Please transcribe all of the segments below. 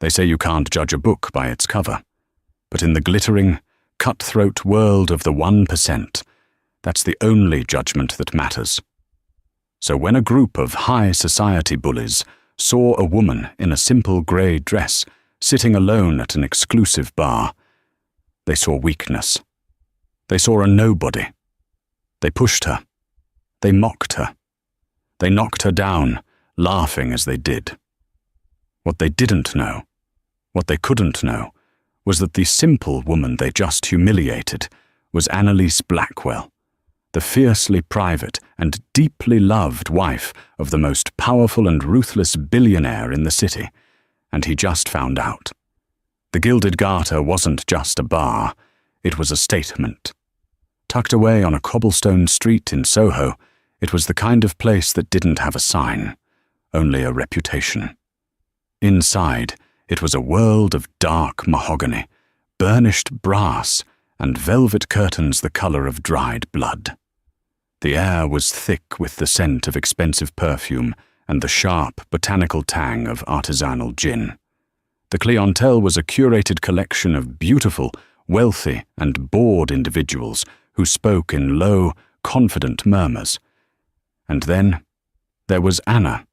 They say you can't judge a book by its cover. But in the glittering, cutthroat world of the 1%, that's the only judgment that matters. So when a group of high society bullies saw a woman in a simple grey dress sitting alone at an exclusive bar, they saw weakness. They saw a nobody. They pushed her. They mocked her. They knocked her down, laughing as they did. What they didn't know, what they couldn't know, was that the simple woman they just humiliated was Annalise Blackwell, the fiercely private and deeply loved wife of the most powerful and ruthless billionaire in the city, and he just found out. The Gilded Garter wasn't just a bar, it was a statement. Tucked away on a cobblestone street in Soho, it was the kind of place that didn't have a sign, only a reputation. Inside, it was a world of dark mahogany, burnished brass, and velvet curtains the color of dried blood. The air was thick with the scent of expensive perfume and the sharp botanical tang of artisanal gin. The clientele was a curated collection of beautiful, wealthy, and bored individuals who spoke in low, confident murmurs. And then there was Anna.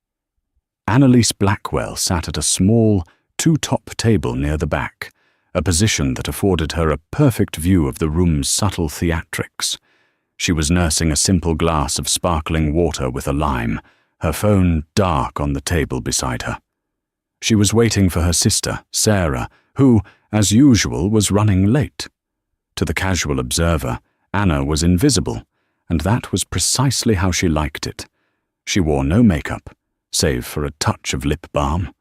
Annalise Blackwell sat at a small, two-top table near the back, a position that afforded her a perfect view of the room's subtle theatrics. She was nursing a simple glass of sparkling water with a lime, her phone dark on the table beside her. She was waiting for her sister, Sarah, who, as usual, was running late. To the casual observer, Anna was invisible, and that was precisely how she liked it. She wore no makeup, save for a touch of lip balm.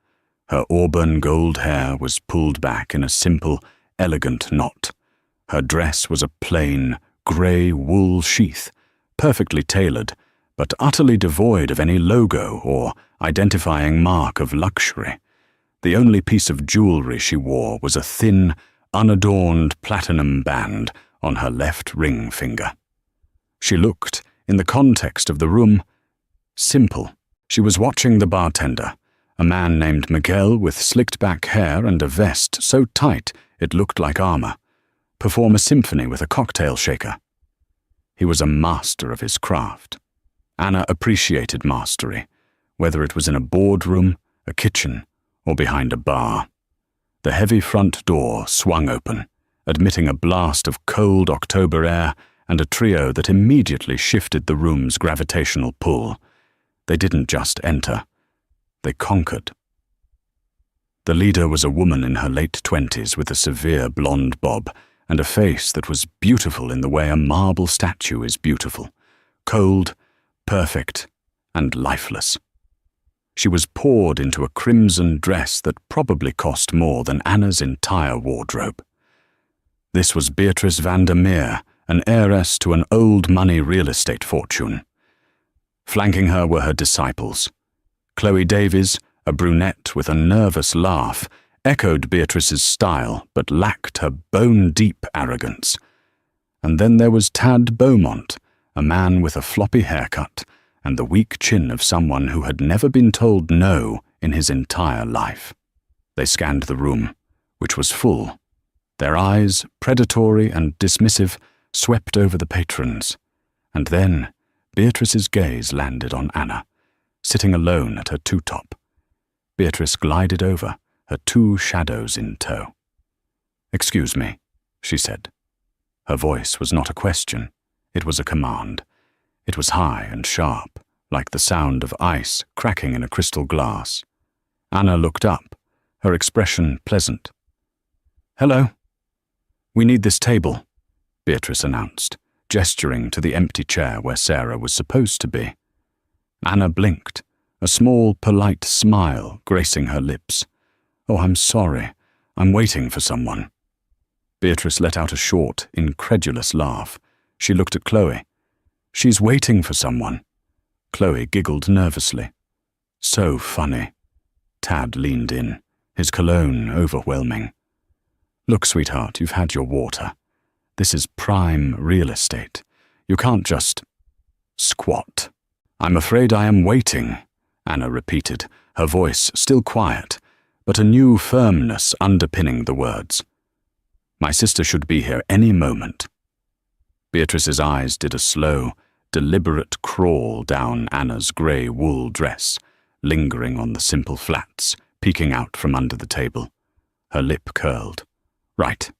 Her auburn gold hair was pulled back in a simple, elegant knot. Her dress was a plain, grey wool sheath, perfectly tailored, but utterly devoid of any logo or identifying mark of luxury. The only piece of jewelry she wore was a thin, unadorned platinum band on her left ring finger. She looked, in the context of the room, simple. She was watching the bartender, a man named Miguel with slicked-back hair and a vest so tight it looked like armor, perform a symphony with a cocktail shaker. He was a master of his craft. Anna appreciated mastery, whether it was in a boardroom, a kitchen, or behind a bar. The heavy front door swung open, admitting a blast of cold October air and a trio that immediately shifted the room's gravitational pull. They didn't just enter, they conquered. The leader was a woman in her late 20s with a severe blonde bob and a face that was beautiful in the way a marble statue is beautiful, cold, perfect, and lifeless. She was poured into a crimson dress that probably cost more than Anna's entire wardrobe. This was Beatrice van der Meer, an heiress to an old-money real estate fortune. Flanking her were her disciples. Chloe Davies, a brunette with a nervous laugh, echoed Beatrice's style but lacked her bone-deep arrogance. And then there was Tad Beaumont, a man with a floppy haircut and the weak chin of someone who had never been told no in his entire life. They scanned the room, which was full. Their eyes, predatory and dismissive, swept over the patrons. And then Beatrice's gaze landed on Anna, sitting alone at her two-top. Beatrice glided over, her two shadows in tow. "Excuse me," she said. Her voice was not a question, it was a command. It was high and sharp, like the sound of ice cracking in a crystal glass. Anna looked up, her expression pleasant. "Hello." "We need this table," Beatrice announced, gesturing to the empty chair where Sarah was supposed to be. Anna blinked, a small, polite smile gracing her lips. "Oh, I'm sorry. I'm waiting for someone." Beatrice let out a short, incredulous laugh. She looked at Chloe. "She's waiting for someone." Chloe giggled nervously. "So funny." Tad leaned in, his cologne overwhelming. "Look, sweetheart, you've had your water. This is prime real estate. You can't just squat." "I'm afraid I am waiting," Anna repeated, her voice still quiet, but a new firmness underpinning the words. My sister should be here any moment. Beatrice's eyes did a slow, deliberate crawl down Anna's grey wool dress, lingering on the simple flats, peeking out from under the table. Her lip curled. Right.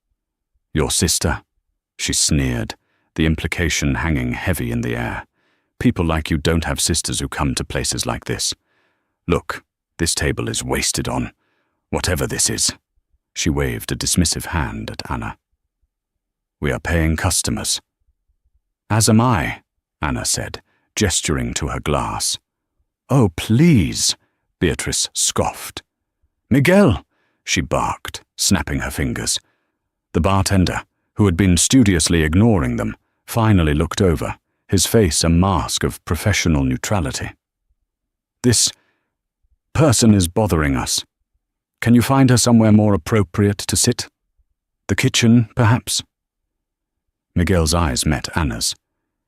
Your sister? She sneered, the implication hanging heavy in the air. People like you don't have sisters who come to places like this. Look, this table is wasted on. Whatever this is. She waved a dismissive hand at Anna. We are paying customers. As am I, Anna said, gesturing to her glass. Oh, please, Beatrice scoffed. Miguel, she barked, snapping her fingers. The bartender, who had been studiously ignoring them, finally looked over, his face a mask of professional neutrality. This person is bothering us. Can you find her somewhere more appropriate to sit? The kitchen, perhaps? Miguel's eyes met Anna's.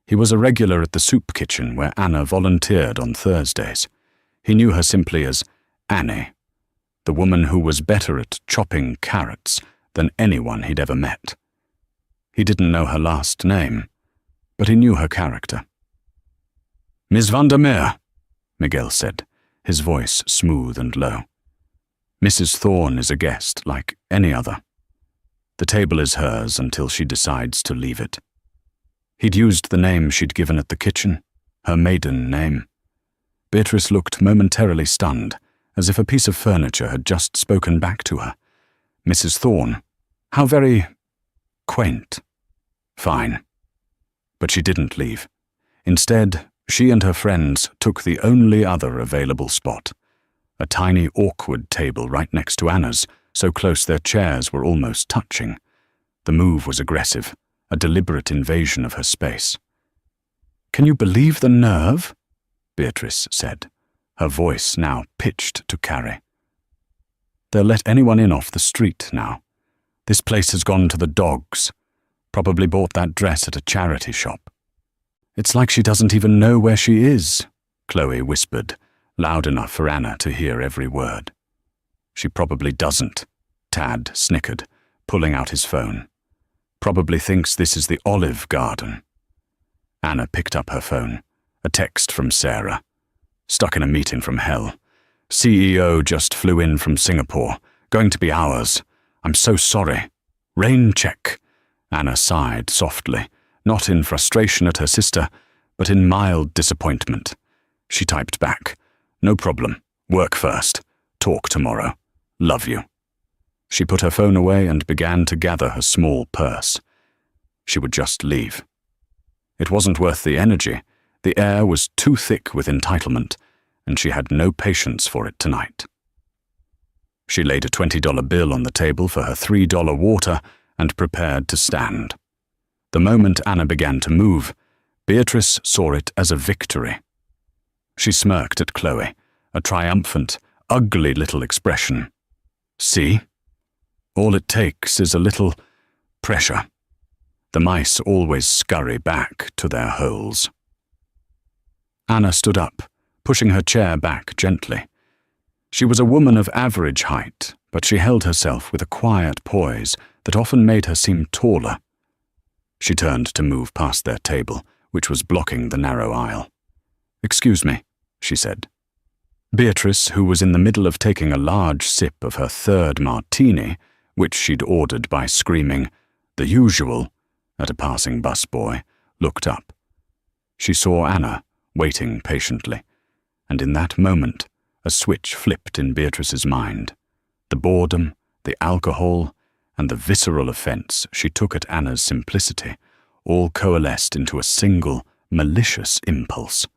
He was a regular at the soup kitchen where Anna volunteered on Thursdays. He knew her simply as Annie, the woman who was better at chopping carrots than anyone he'd ever met. He didn't know her last name, but he knew her character. Miss Vandermeer, Miguel said, his voice smooth and low. Mrs. Thorne is a guest like any other. The table is hers until she decides to leave it. He'd used the name she'd given at the kitchen, her maiden name. Beatrice looked momentarily stunned, as if a piece of furniture had just spoken back to her. Mrs. Thorne, how very quaint. Fine. But she didn't leave. Instead, she and her friends took the only other available spot, a tiny awkward table right next to Anna's, so close their chairs were almost touching. The move was aggressive, a deliberate invasion of her space. Can you believe the nerve? Beatrice said, her voice now pitched to carry. They'll let anyone in off the street now. This place has gone to the dogs. Probably bought that dress at a charity shop. It's like she doesn't even know where she is, Chloe whispered, loud enough for Anna to hear every word. She probably doesn't, Tad snickered, pulling out his phone. Probably thinks this is the Olive Garden. Anna picked up her phone. A text from Sarah. Stuck in a meeting from hell. CEO just flew in from Singapore. Going to be hours. I'm so sorry. Rain check. Anna sighed softly, not in frustration at her sister, but in mild disappointment. She typed back. No problem. Work first. Talk tomorrow. Love you. She put her phone away and began to gather her small purse. She would just leave. It wasn't worth the energy. The air was too thick with entitlement, and she had no patience for it tonight. She laid a $20 bill on the table for her $3 water and prepared to stand. The moment Anna began to move, Beatrice saw it as a victory. She smirked at Chloe, a triumphant, ugly little expression. See? All it takes is a little pressure. The mice always scurry back to their holes. Anna stood up, pushing her chair back gently. She was a woman of average height, but she held herself with a quiet poise that often made her seem taller. She turned to move past their table, which was blocking the narrow aisle. Excuse me, she said. Beatrice, who was in the middle of taking a large sip of her third martini, which she'd ordered by screaming, "The usual," at a passing busboy, looked up. She saw Anna, waiting patiently, and in that moment, a switch flipped in Beatrice's mind. The boredom, the alcohol, and the visceral offense she took at Anna's simplicity all coalesced into a single, malicious impulse.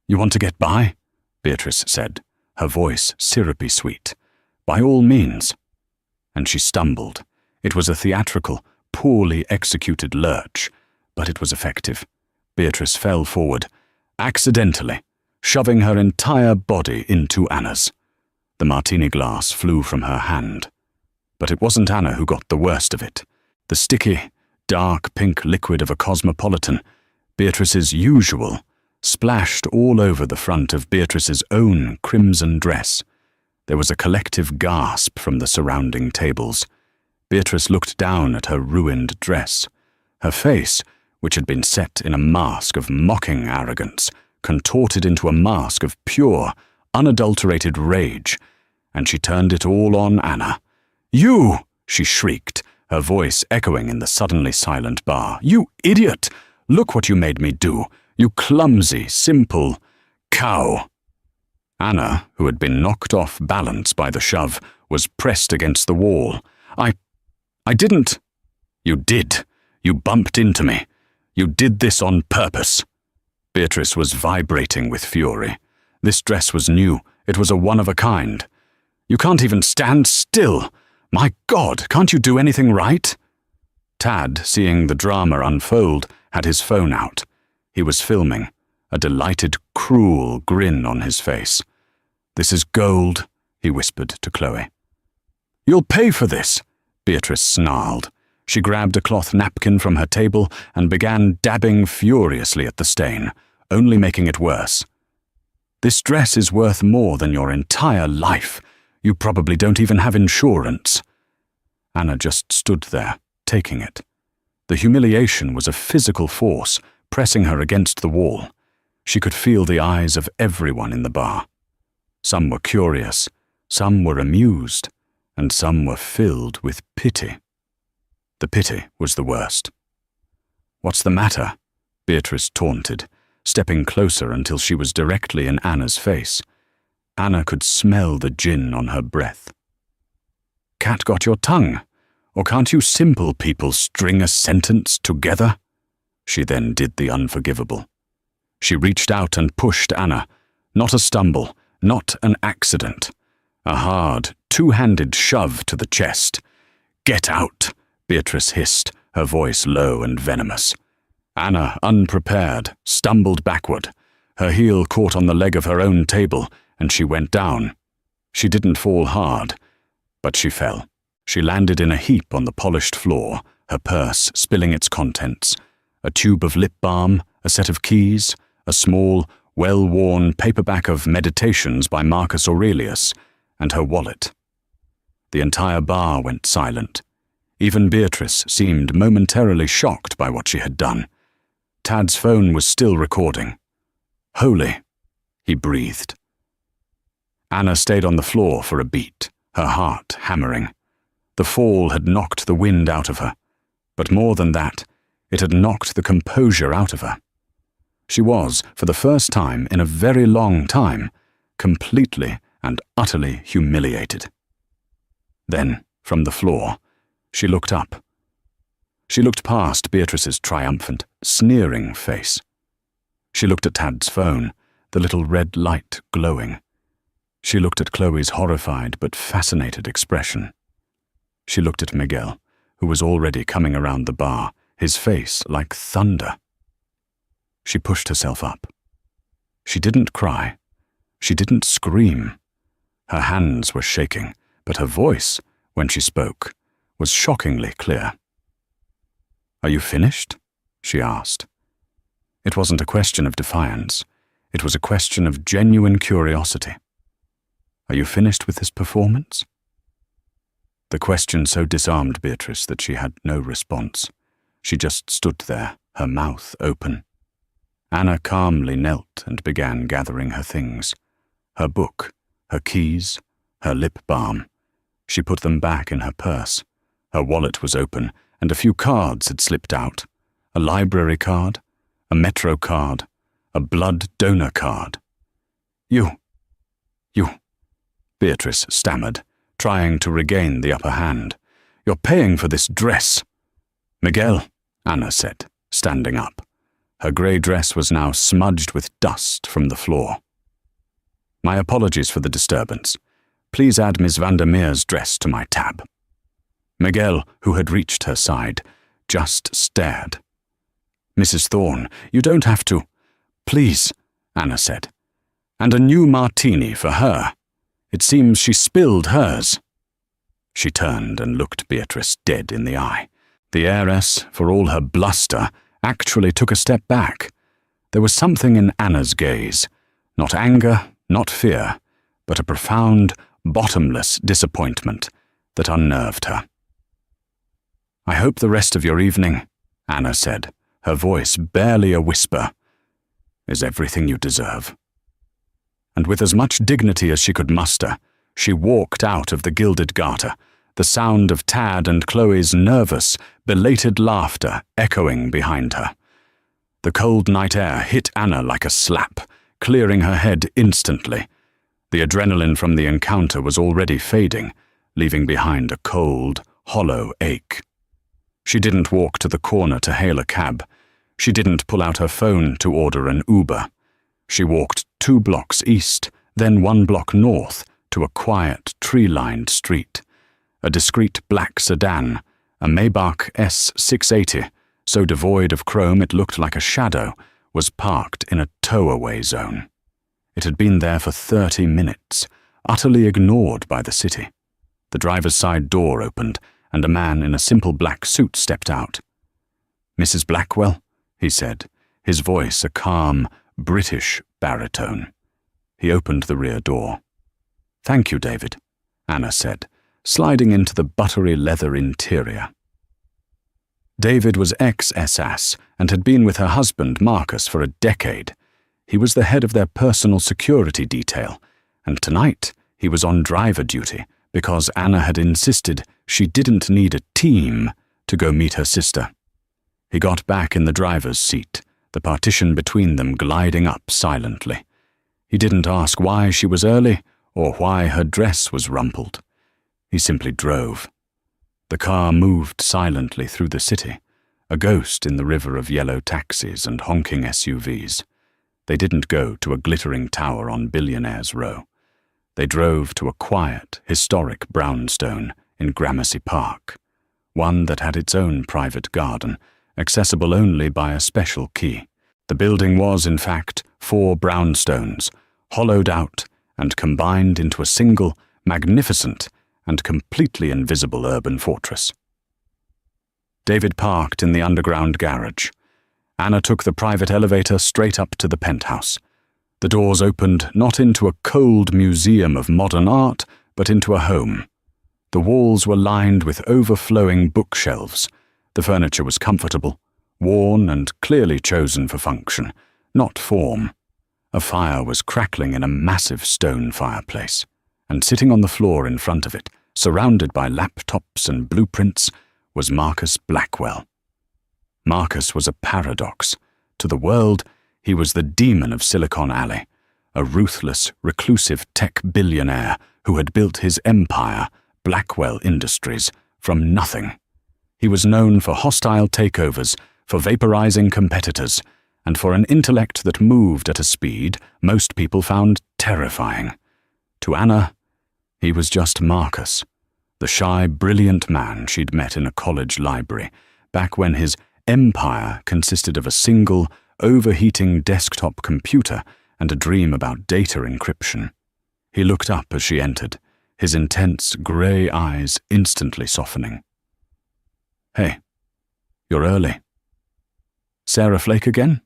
"You want to get by?" Beatrice said, her voice syrupy sweet. "By all means." And she stumbled. It was a theatrical, poorly executed lurch, but it was effective. Beatrice fell forward, accidentally, shoving her entire body into Anna's. The martini glass flew from her hand. But it wasn't Anna who got the worst of it. The sticky, dark pink liquid of a cosmopolitan, Beatrice's usual, splashed all over the front of Beatrice's own crimson dress. There was a collective gasp from the surrounding tables. Beatrice looked down at her ruined dress. Her face, which had been set in a mask of mocking arrogance, contorted into a mask of pure, unadulterated rage, and she turned it all on Anna. "You!" she shrieked, her voice echoing in the suddenly silent bar. "You idiot! Look what you made me do! You clumsy, simple cow!" Anna, who had been knocked off balance by the shove, was pressed against the wall. I didn't." "You did. You bumped into me. You did this on purpose." Beatrice was vibrating with fury. This dress was new. It was a one-of-a-kind. "You can't even stand still. My God, can't you do anything right?" Tad, seeing the drama unfold, had his phone out. He was filming, a delighted, cruel grin on his face. "This is gold," he whispered to Chloe. "You'll pay for this," Beatrice snarled. She grabbed a cloth napkin from her table and began dabbing furiously at the stain, only making it worse. "This dress is worth more than your entire life. You probably don't even have insurance." Anna just stood there, taking it. The humiliation was a physical force, pressing her against the wall. She could feel the eyes of everyone in the bar. Some were curious, some were amused, and some were filled with pity. The pity was the worst. "What's the matter?" Beatrice taunted, stepping closer until she was directly in Anna's face. Anna could smell the gin on her breath. "Cat got your tongue? Or can't you simple people string a sentence together?" She then did the unforgivable. She reached out and pushed Anna. Not a stumble, not an accident. A hard, two-handed shove to the chest. "Get out!" Beatrice hissed, her voice low and venomous. Anna, unprepared, stumbled backward. Her heel caught on the leg of her own table, and she went down. She didn't fall hard, but she fell. She landed in a heap on the polished floor, her purse spilling its contents. A tube of lip balm, a set of keys, a small, well-worn paperback of Meditations by Marcus Aurelius, and her wallet. The entire bar went silent. Even Beatrice seemed momentarily shocked by what she had done. Tad's phone was still recording. "Holy," he breathed. Anna stayed on the floor for a beat, her heart hammering. The fall had knocked the wind out of her, but more than that, it had knocked the composure out of her. She was, for the first time in a very long time, completely and utterly humiliated. Then, from the floor, she looked up. She looked past Beatrice's triumphant, sneering face. She looked at Tad's phone, the little red light glowing. She looked at Chloe's horrified but fascinated expression. She looked at Miguel, who was already coming around the bar, his face like thunder. She pushed herself up. She didn't cry. She didn't scream. Her hands were shaking, but her voice, when she spoke, was shockingly clear. "Are you finished?" she asked. It wasn't a question of defiance. It was a question of genuine curiosity. "Are you finished with this performance?" The question so disarmed Beatrice that she had no response. She just stood there, her mouth open. Anna calmly knelt and began gathering her things. Her book, her keys, her lip balm. She put them back in her purse. Her wallet was open, and a few cards had slipped out. A library card, a Metro card, a blood donor card. You, Beatrice stammered, trying to regain the upper hand. "You're paying for this dress." "Miguel," Anna said, standing up. Her grey dress was now smudged with dust from the floor. "My apologies for the disturbance. Please add Miss Vandermeer's dress to my tab." Miguel, who had reached her side, just stared. "Mrs. Thorne, you don't have to." "Please," Anna said. "And a new martini for her. It seems she spilled hers." She turned and looked Beatrice dead in the eye. The heiress, for all her bluster, actually took a step back. There was something in Anna's gaze, not anger, not fear, but a profound, bottomless disappointment that unnerved her. "I hope the rest of your evening," Anna said, her voice barely a whisper, "is everything you deserve." And with as much dignity as she could muster, she walked out of the Gilded Garter, the sound of Tad and Chloe's nervous, belated laughter echoing behind her. The cold night air hit Anna like a slap, clearing her head instantly. The adrenaline from the encounter was already fading, leaving behind a cold, hollow ache. She didn't walk to the corner to hail a cab. She didn't pull out her phone to order an Uber. She walked 2 blocks east, then 1 block north, to a quiet, tree-lined street. A discreet black sedan, a Maybach S680, so devoid of chrome it looked like a shadow, was parked in a tow-away zone. It had been there for 30 minutes, utterly ignored by the city. The driver's side door opened, and a man in a simple black suit stepped out. "Mrs. Blackwell?" he said, his voice a calm, British baritone. He opened the rear door. "Thank you, David," Anna said, sliding into the buttery leather interior. David was ex-SS and had been with her husband, Marcus, for a decade. He was the head of their personal security detail, and tonight he was on driver duty because Anna had insisted she didn't need a team to go meet her sister. He got back in the driver's seat, the partition between them gliding up silently. He didn't ask why she was early or why her dress was rumpled. He simply drove. The car moved silently through the city, a ghost in the river of yellow taxis and honking SUVs. They didn't go to a glittering tower on Billionaire's Row. They drove to a quiet, historic brownstone in Gramercy Park, one that had its own private garden, accessible only by a special key. The building was, in fact, 4 brownstones, hollowed out and combined into a single, magnificent, and completely invisible urban fortress. David parked in the underground garage. Anna took the private elevator straight up to the penthouse. The doors opened not into a cold museum of modern art, but into a home. The walls were lined with overflowing bookshelves. The furniture was comfortable, worn and clearly chosen for function, not form. A fire was crackling in a massive stone fireplace, and sitting on the floor in front of it, surrounded by laptops and blueprints, was Marcus Blackwell. Marcus was a paradox. To the world, he was the demon of Silicon Alley, a ruthless, reclusive tech billionaire who had built his empire, Blackwell Industries, from nothing. He was known for hostile takeovers, for vaporizing competitors, and for an intellect that moved at a speed most people found terrifying. To Anna, he was just Marcus, the shy, brilliant man she'd met in a college library, back when his empire consisted of a single, overheating desktop computer and a dream about data encryption. He looked up as she entered, his intense grey eyes instantly softening. "Hey, you're early." "Sarah Flake again?"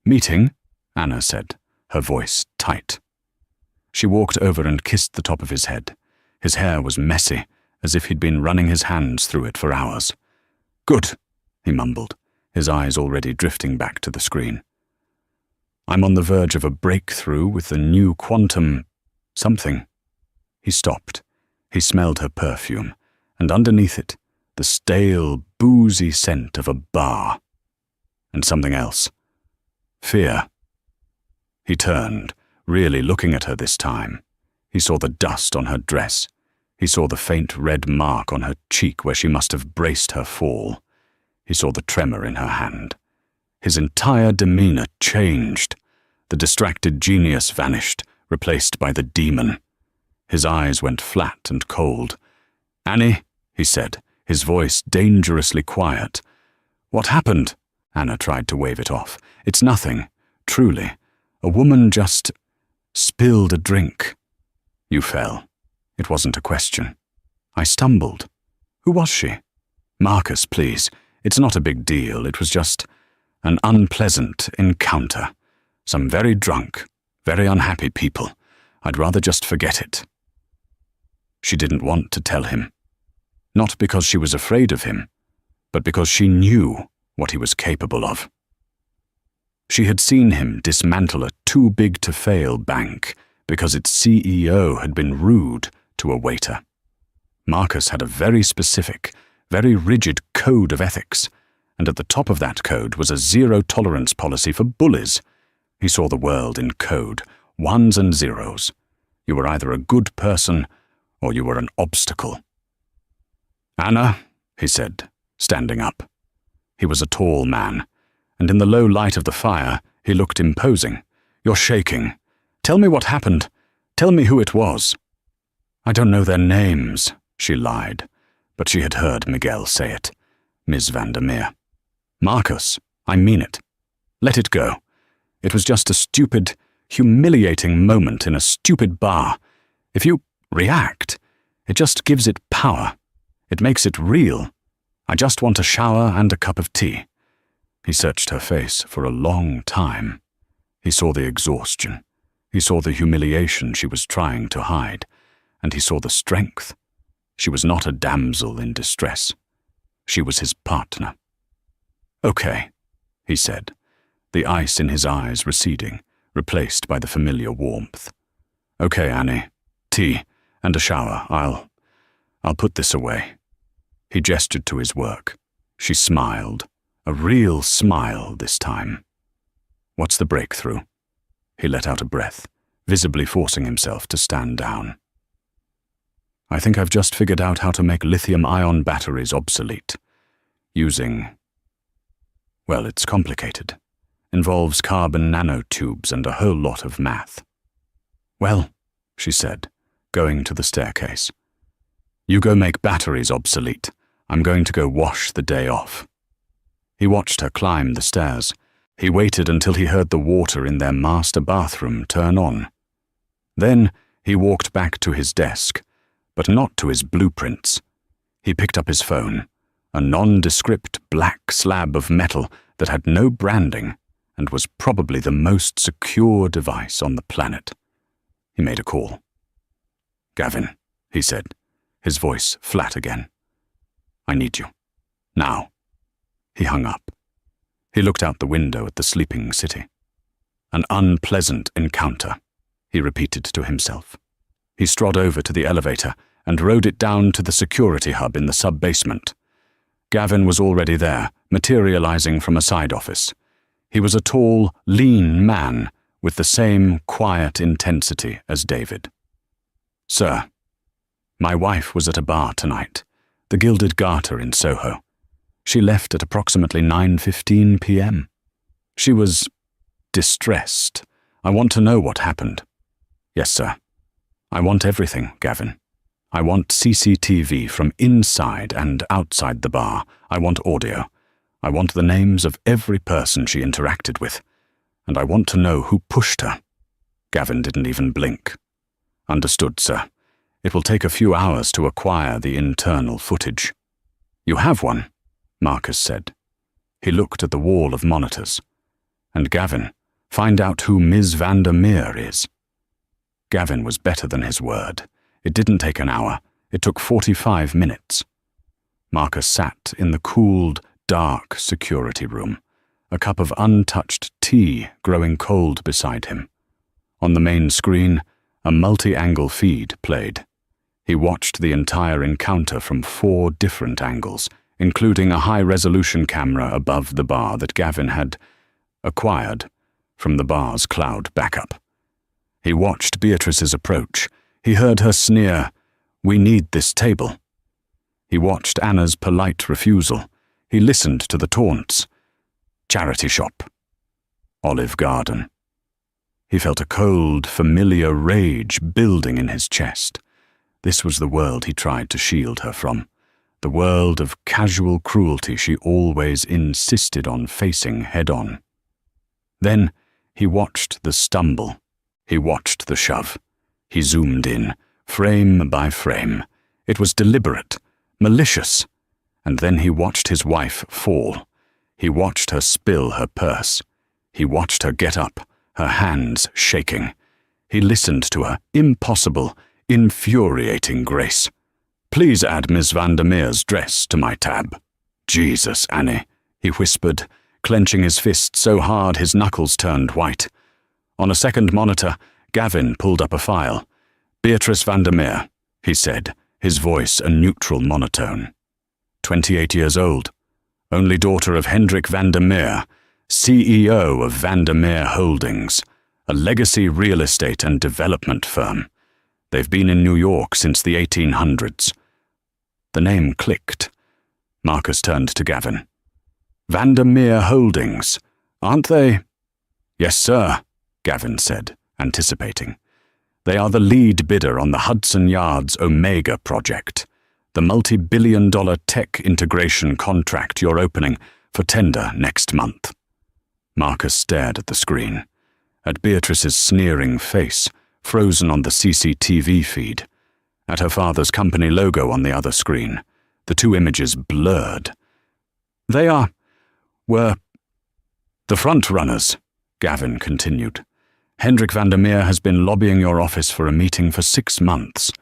"Meeting," Anna said, her voice tight. She walked over and kissed the top of his head. His hair was messy, as if he'd been running his hands through it for hours. "Good," he mumbled, his eyes already drifting back to the screen. "I'm on the verge of a breakthrough with the new quantum something." He stopped. He smelled her perfume, and underneath it, the stale, boozy scent of a bar. And something else. Fear. He turned, really looking at her this time. He saw the dust on her dress. He saw the faint red mark on her cheek where she must have braced her fall. He saw the tremor in her hand. His entire demeanor changed. The distracted genius vanished, replaced by the demon. His eyes went flat and cold. "Annie," he said, his voice dangerously quiet. "What happened?" Anna tried to wave it off. "It's nothing, truly. A woman just spilled a drink." "You fell." It wasn't a question. "I stumbled." "Who was she?" "Marcus, please. It's not a big deal. It was just an unpleasant encounter. Some very drunk, very unhappy people. I'd rather just forget it." She didn't want to tell him. Not because she was afraid of him, but because she knew what he was capable of. She had seen him dismantle a too-big-to-fail bank because its CEO had been rude to a waiter. Marcus had a very specific, very rigid code of ethics, and at the top of that code was a zero-tolerance policy for bullies. He saw the world in code, ones and zeros. You were either a good person or you were an obstacle. "Anna," he said, standing up. He was a tall man, and in the low light of the fire, he looked imposing. "You're shaking. Tell me what happened. Tell me who it was." "I don't know their names," she lied, but she had heard Miguel say it. Ms. Vandermeer. "Marcus, I mean it. Let it go. It was just a stupid, humiliating moment in a stupid bar. If you react, it just gives it power. It makes it real. I just want a shower and a cup of tea." He searched her face for a long time. He saw the exhaustion. He saw the humiliation she was trying to hide. And he saw the strength. She was not a damsel in distress. She was his partner. "Okay," he said, the ice in his eyes receding, replaced by the familiar warmth. "Okay, Annie. Tea and a shower. I'll put this away." He gestured to his work. She smiled, a real smile this time. "What's the breakthrough?" He let out a breath, visibly forcing himself to stand down. "I think I've just figured out how to make lithium-ion batteries obsolete. Using... well, it's complicated. Involves carbon nanotubes and a whole lot of math." "Well," she said, going to the staircase. "You go make batteries obsolete. I'm going to go wash the day off." He watched her climb the stairs. He waited until he heard the water in their master bathroom turn on. Then he walked back to his desk, but not to his blueprints. He picked up his phone, a nondescript black slab of metal that had no branding and was probably the most secure device on the planet. He made a call. "Gavin," he said, his voice flat again. "I need you. Now." He hung up. He looked out the window at the sleeping city. "An unpleasant encounter," he repeated to himself. He strode over to the elevator and rode it down to the security hub in the sub-basement. Gavin was already there, materializing from a side office. He was a tall, lean man with the same quiet intensity as David. "Sir, my wife was at a bar tonight, the Gilded Garter in Soho. She left at approximately 9:15 p.m. She was distressed. I want to know what happened." "Yes, sir. I want everything, Gavin. I want CCTV from inside and outside the bar. I want audio. I want the names of every person she interacted with. And I want to know who pushed her." Gavin didn't even blink. "Understood, sir. It will take a few hours to acquire the internal footage." "You have one," Marcus said. He looked at the wall of monitors. "And Gavin, find out who Ms. Vandermeer is." Gavin was better than his word. It didn't take an hour. It took 45 minutes. Marcus sat in the cooled, dark security room, a cup of untouched tea growing cold beside him. On the main screen, a multi-angle feed played. He watched the entire encounter from 4 different angles, including a high-resolution camera above the bar that Gavin had acquired from the bar's cloud backup. He watched Beatrice's approach. He heard her sneer, "We need this table." He watched Anna's polite refusal. He listened to the taunts. "Charity shop." "Olive Garden." He felt a cold, familiar rage building in his chest. This was the world he tried to shield her from, the world of casual cruelty she always insisted on facing head-on. Then he watched the stumble. He watched the shove. He zoomed in, frame by frame. It was deliberate, malicious. And then he watched his wife fall. He watched her spill her purse. He watched her get up, her hands shaking. He listened to her impossible, infuriating grace. Please add Miss Vandermeer's dress to my tab. Jesus, Annie, he whispered, clenching his fist so hard his knuckles turned white. On a second monitor, Gavin pulled up a file. Beatrice Vandermeer, he said, his voice a neutral monotone. 28 years old, only daughter of Hendrik Vandermeer, CEO of Vandermeer Holdings, a legacy real estate and development firm. They've been in New York since the 1800s. The name clicked. Marcus turned to Gavin. Vandermeer Holdings, aren't they? Yes, sir, Gavin said, anticipating. They are the lead bidder on the Hudson Yards Omega project, the multi-billion-dollar tech integration contract you're opening for tender next month. Marcus stared at the screen, at Beatrice's sneering face, frozen on the CCTV feed, at her father's company logo on the other screen, the two images blurred. They were the front-runners, Gavin continued. Hendrik Vandermeer has been lobbying your office for a meeting for 6 months.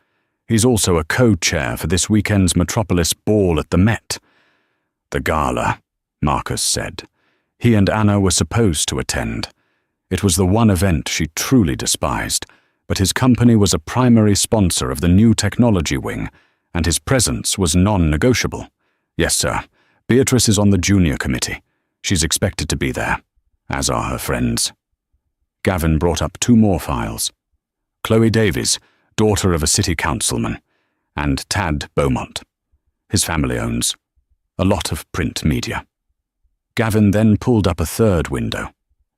He's also a co-chair for this weekend's Metropolis ball at the Met. The gala, Marcus said. He and Anna were supposed to attend. It was the one event she truly despised, but his company was a primary sponsor of the new technology wing, and his presence was non-negotiable. Yes, sir. Beatrice is on the junior committee. She's expected to be there, as are her friends. Gavin brought up 2 more files. Chloe Davies, daughter of a city councilman, and Tad Beaumont. His family owns a lot of print media. Gavin then pulled up a 3rd window.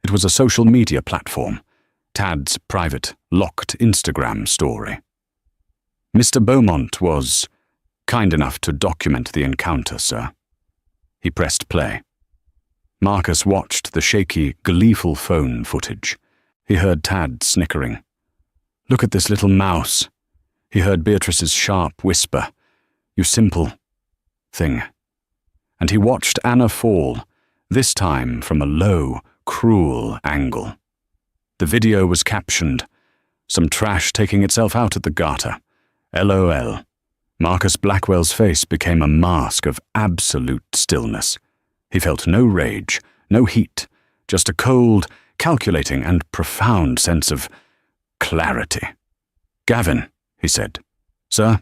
It was a social media platform, Tad's private, locked Instagram story. Mr. Beaumont was kind enough to document the encounter, sir. He pressed play. Marcus watched the shaky, gleeful phone footage. He heard Tad snickering. Look at this little mouse. He heard Beatrice's sharp whisper, you simple thing. And he watched Anna fall, this time from a low, cruel angle. The video was captioned, some trash taking itself out at the garter. LOL. Marcus Blackwell's face became a mask of absolute stillness. He felt no rage, no heat, just a cold, calculating and profound sense of clarity. Gavin, he said. Sir,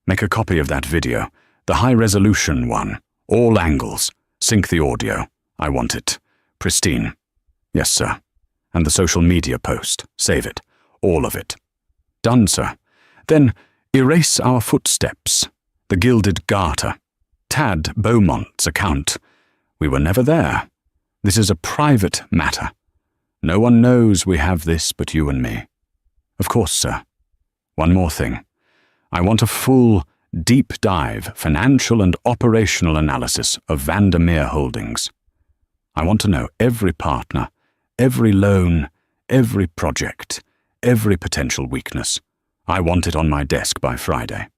make a copy of that video, the high-resolution one, all angles. Sync the audio. I want it. Pristine. Yes, sir. And the social media post. Save it. All of it. Done, sir. Then erase our footsteps. The gilded garter. Tad Beaumont's account. We were never there. This is a private matter. No one knows we have this but you and me. Of course, sir. One more thing. I want a full, deep dive financial and operational analysis of Vandermeer Holdings. I want to know every partner, every loan, every project, every potential weakness. I want it on my desk by Friday.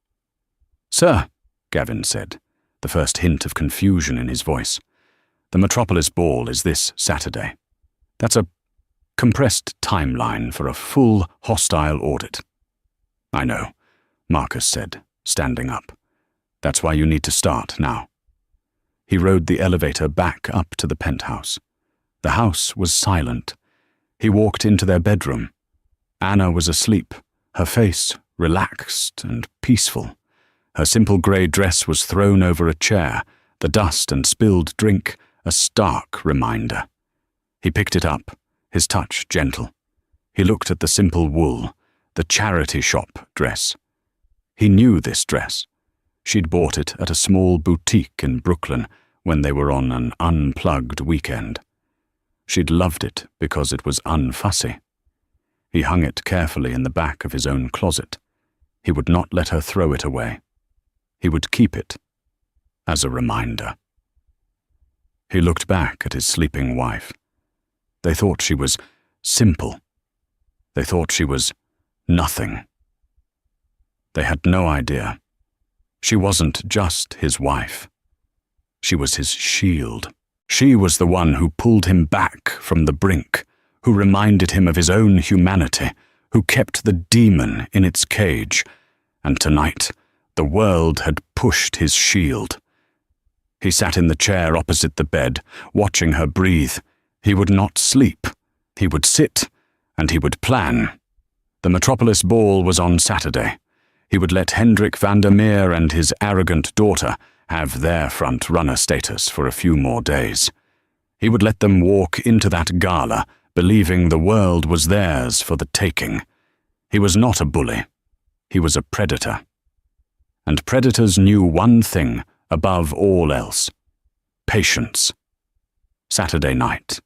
Sir, Gavin said, the first hint of confusion in his voice. The Metropolis ball is this Saturday. That's a compressed timeline for a full hostile audit. I know, Marcus said, standing up. That's why you need to start now. He rode the elevator back up to the penthouse. The house was silent. He walked into their bedroom. Anna was asleep, her face relaxed and peaceful. Her simple grey dress was thrown over a chair, the dust and spilled drink a stark reminder. He picked it up, his touch gentle. He looked at the simple wool, the charity shop dress. He knew this dress. She'd bought it at a small boutique in Brooklyn when they were on an unplugged weekend. She'd loved it because it was unfussy. He hung it carefully in the back of his own closet. He would not let her throw it away. He would keep it as a reminder. He looked back at his sleeping wife. They thought she was simple. They thought she was nothing. They had no idea. She wasn't just his wife. She was his shield. She was the one who pulled him back from the brink, who reminded him of his own humanity, who kept the demon in its cage, and tonight the world had pushed his shield. He sat in the chair opposite the bed, watching her breathe. He would not sleep. He would sit, and he would plan. The Metropolis ball was on Saturday. He would let Hendrik van der Meer and his arrogant daughter have their front-runner status for a few more days. He would let them walk into that gala, believing the world was theirs for the taking. He was not a bully. He was a predator. And predators knew one thing above all else: patience. Saturday night.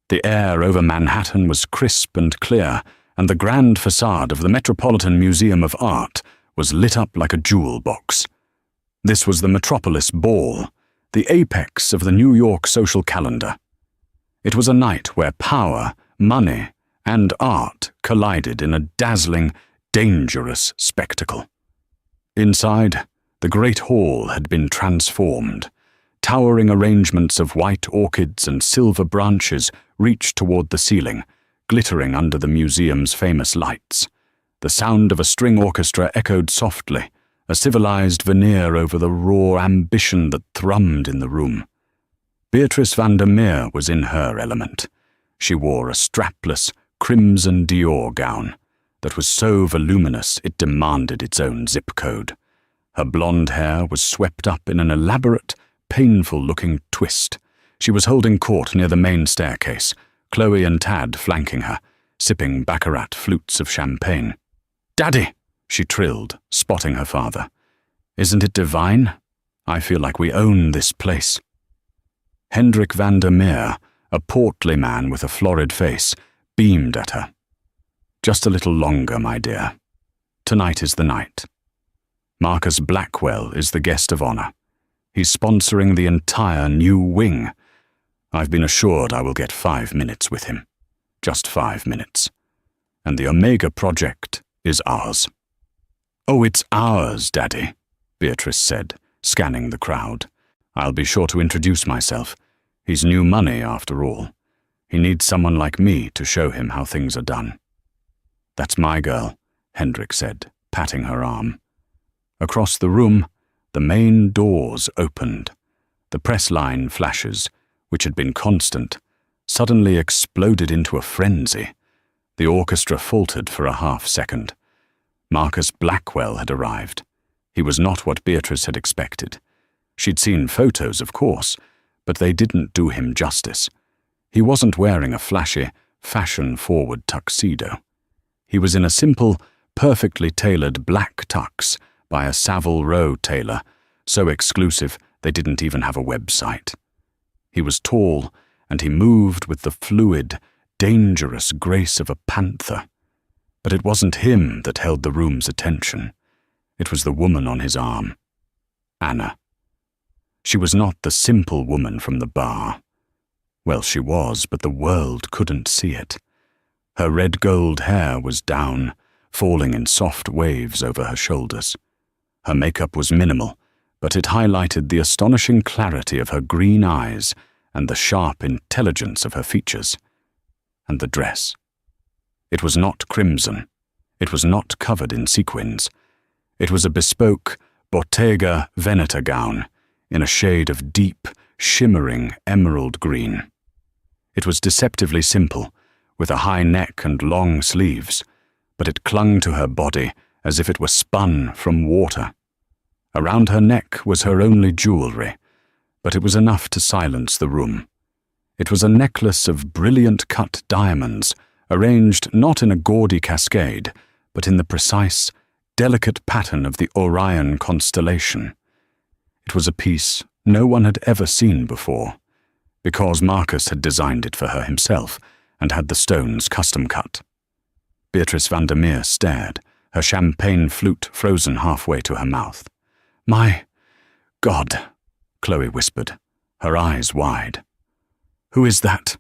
The air over Manhattan was crisp and clear, and the grand facade of the Metropolitan Museum of Art was lit up like a jewel box. This was the Metropolis Ball, the apex of the New York social calendar. It was a night where power, money, and art collided in a dazzling, dangerous spectacle. Inside, the great hall had been transformed. Towering arrangements of white orchids and silver branches reached toward the ceiling, glittering under the museum's famous lights. The sound of a string orchestra echoed softly, a civilized veneer over the raw ambition that thrummed in the room. Beatrice van der Meer was in her element. She wore a strapless, crimson Dior gown that was so voluminous it demanded its own zip code. Her blonde hair was swept up in an elaborate, painful-looking twist. She was holding court near the main staircase, Chloe and Tad flanking her, sipping baccarat flutes of champagne. "Daddy!" she trilled, spotting her father. "Isn't it divine? I feel like we own this place." Hendrik van der Meer, a portly man with a florid face, beamed at her. "Just a little longer, my dear. Tonight is the night. Marcus Blackwell is the guest of honor. He's sponsoring the entire new wing. I've been assured I will get 5 minutes with him. Just 5 minutes. And the Omega project is ours." "Oh, it's ours, Daddy," Beatrice said, scanning the crowd. "I'll be sure to introduce myself. He's new money, after all. He needs someone like me to show him how things are done." "That's my girl," Hendrik said, patting her arm. Across the room, the main doors opened. The press line flashes, which had been constant, suddenly exploded into a frenzy. The orchestra faltered for a half-second. Marcus Blackwell had arrived. He was not what Beatrice had expected. She'd seen photos, of course, but they didn't do him justice. He wasn't wearing a flashy, fashion-forward tuxedo. He was in a simple, perfectly tailored black tux by a Savile Row tailor, so exclusive they didn't even have a website. He was tall, and he moved with the fluid, dangerous grace of a panther. But it wasn't him that held the room's attention. It was the woman on his arm. Anna. She was not the simple woman from the bar. Well, she was, but the world couldn't see it. Her red-gold hair was down, falling in soft waves over her shoulders. Her makeup was minimal, but it highlighted the astonishing clarity of her green eyes and the sharp intelligence of her features. And the dress. It was not crimson. It was not covered in sequins. It was a bespoke Bottega Veneta gown in a shade of deep, shimmering emerald green. It was deceptively simple, with a high neck and long sleeves, but it clung to her body as if it were spun from water. Around her neck was her only jewelry, but it was enough to silence the room. It was a necklace of brilliant cut diamonds, arranged not in a gaudy cascade, but in the precise, delicate pattern of the Orion constellation. It was a piece no one had ever seen before, because Marcus had designed it for her himself and had the stones custom cut. Beatrice van der Meer stared, her champagne flute frozen halfway to her mouth. "My God," Chloe whispered, her eyes wide. "Who is that?"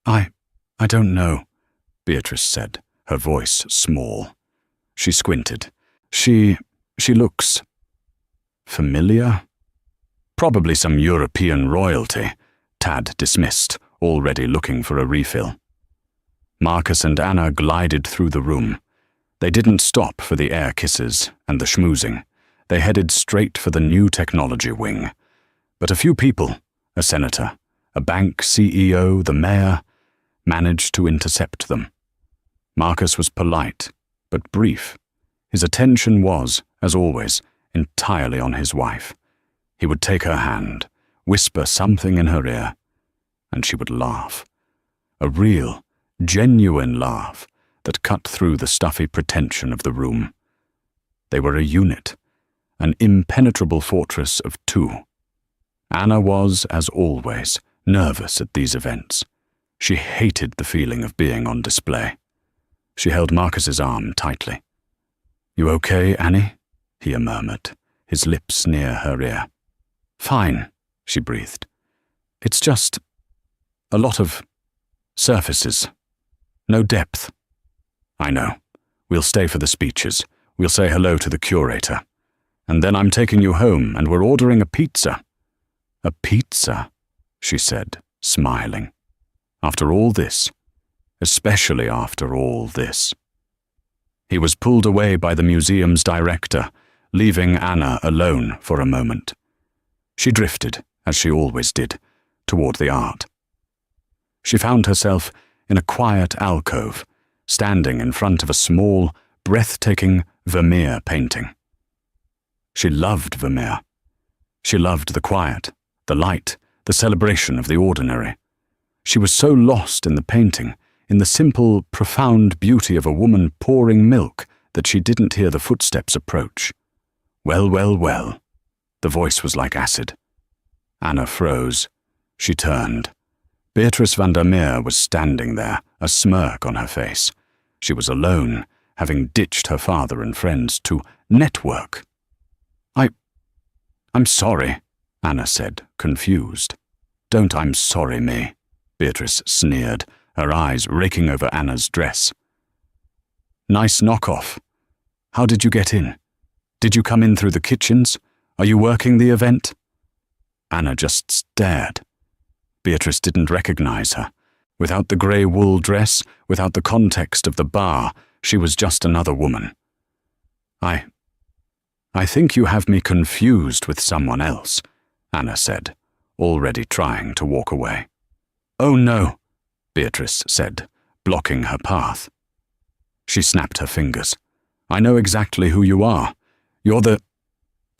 I don't know," Beatrice said, her voice small. She squinted. She looks familiar? Probably some European royalty, Tad dismissed, already looking for a refill. Marcus and Anna glided through the room. They didn't stop for the air kisses and the schmoozing. They headed straight for the new technology wing. But a few people, a senator, a bank CEO, the mayor, managed to intercept them. Marcus was polite, but brief. His attention was, as always, entirely on his wife. He would take her hand, whisper something in her ear, and she would laugh. A real, genuine laugh that cut through the stuffy pretension of the room. They were a unit, an impenetrable fortress of two. Anna was, as always, nervous at these events. She hated the feeling of being on display. She held Marcus's arm tightly. "You okay, Annie?" he murmured, his lips near her ear. "Fine," she breathed. "It's just a lot of surfaces. No depth." "I know. We'll stay for the speeches. We'll say hello to the curator. And then I'm taking you home, and we're ordering a pizza." "A pizza?" she said, smiling. After all this, especially after all this. He was pulled away by the museum's director, leaving Anna alone for a moment. She drifted, as she always did, toward the art. She found herself in a quiet alcove, standing in front of a small, breathtaking Vermeer painting. She loved Vermeer. She loved the quiet, the light, the celebration of the ordinary. She was so lost in the painting, in the simple, profound beauty of a woman pouring milk, that she didn't hear the footsteps approach. "Well, well, well." The voice was like acid. Anna froze. She turned. Beatrice van der Meer was standing there, a smirk on her face. She was alone, having ditched her father and friends to network. I'm sorry," Anna said, confused. "Don't I'm sorry me," Beatrice sneered, her eyes raking over Anna's dress. "Nice knockoff. How did you get in? Did you come in through the kitchens? Are you working the event?" Anna just stared. Beatrice didn't recognize her. Without the grey wool dress, without the context of the bar, she was just another woman. I think you have me confused with someone else," Anna said, already trying to walk away. "Oh no," Beatrice said, blocking her path. She snapped her fingers. "I know exactly who you are. You're the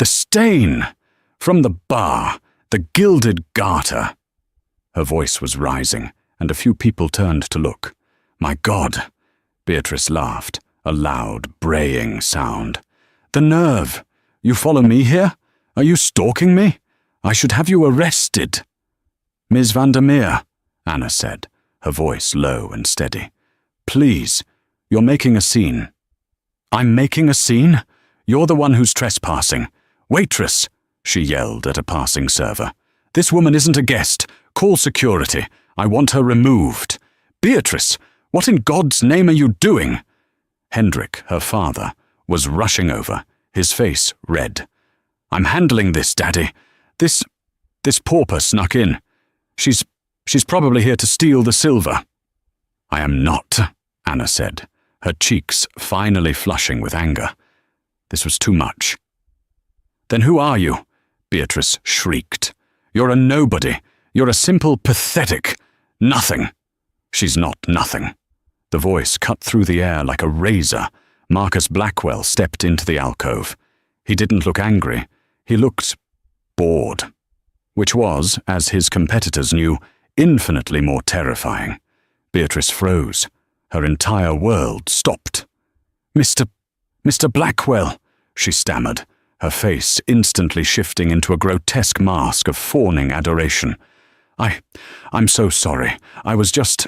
stain! From the bar, the gilded garter." Her voice was rising, and a few people turned to look. "My God," Beatrice laughed, a loud, braying sound. "The nerve! You follow me here? Are you stalking me? I should have you arrested." "Ms. van der Meer," Anna said, her voice low and steady. "Please, you're making a scene." "I'm making a scene? You're the one who's trespassing. Waitress," she yelled at a passing server. "This woman isn't a guest. Call security. I want her removed." "Beatrice, what in God's name are you doing?" Hendrik, her father, was rushing over, his face red. "I'm handling this, Daddy. This pauper snuck in. She's probably here to steal the silver." "I am not," Anna said, her cheeks finally flushing with anger. This was too much. "Then who are you?" Beatrice shrieked. "You're a nobody. You're a simple, pathetic nothing." "She's not nothing." The voice cut through the air like a razor. Marcus Blackwell stepped into the alcove. He didn't look angry. He looked bored, which was, as his competitors knew, infinitely more terrifying. Beatrice froze. Her entire world stopped. Mr. Blackwell," she stammered, her face instantly shifting into a grotesque mask of fawning adoration. I'm so sorry. I was just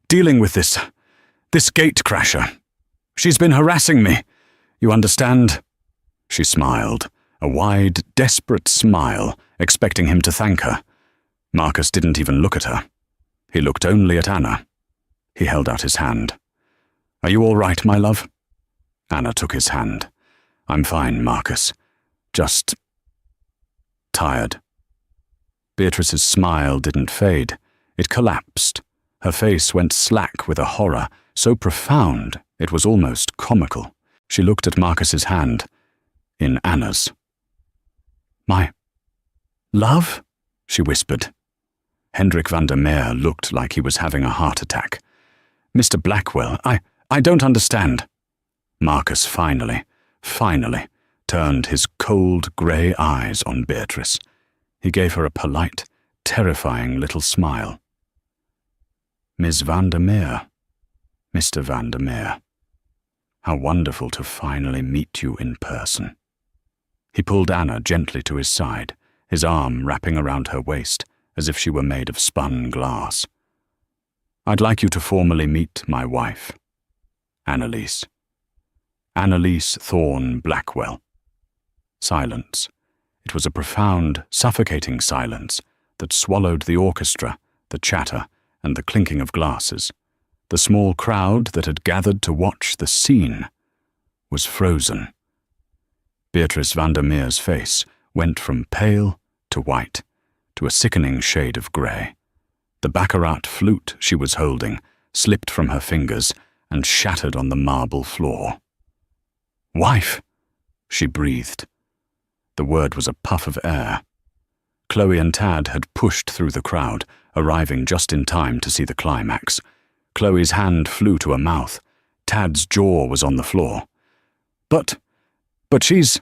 dealing with this gatecrasher. She's been harassing me. You understand?" She smiled, a wide, desperate smile, expecting him to thank her. Marcus didn't even look at her. He looked only at Anna. He held out his hand. "Are you all right, my love?" Anna took his hand. "I'm fine, Marcus. Just tired." Beatrice's smile didn't fade. It collapsed. Her face went slack with a horror so profound it was almost comical. She looked at Marcus's hand, in Anna's. "My love?" she whispered. Hendrik van der Meer looked like he was having a heart attack. "Mr. Blackwell, I don't understand." Marcus finally turned his cold grey eyes on Beatrice. He gave her a polite, terrifying little smile. "Miss van der Meer, Mr. van der Meer, how wonderful to finally meet you in person." He pulled Anna gently to his side, his arm wrapping around her waist as if she were made of spun glass. "I'd like you to formally meet my wife, Anneliese. Anneliese Thorne Blackwell." Silence. It was a profound, suffocating silence that swallowed the orchestra, the chatter, and the clinking of glasses. The small crowd that had gathered to watch the scene was frozen. Beatrice van der Meer's face went from pale to white, to a sickening shade of grey. The baccarat flute she was holding slipped from her fingers and shattered on the marble floor. "Wife!" she breathed. The word was a puff of air. Chloe and Tad had pushed through the crowd, arriving just in time to see the climax. Chloe's hand flew to her mouth. Tad's jaw was on the floor. But she's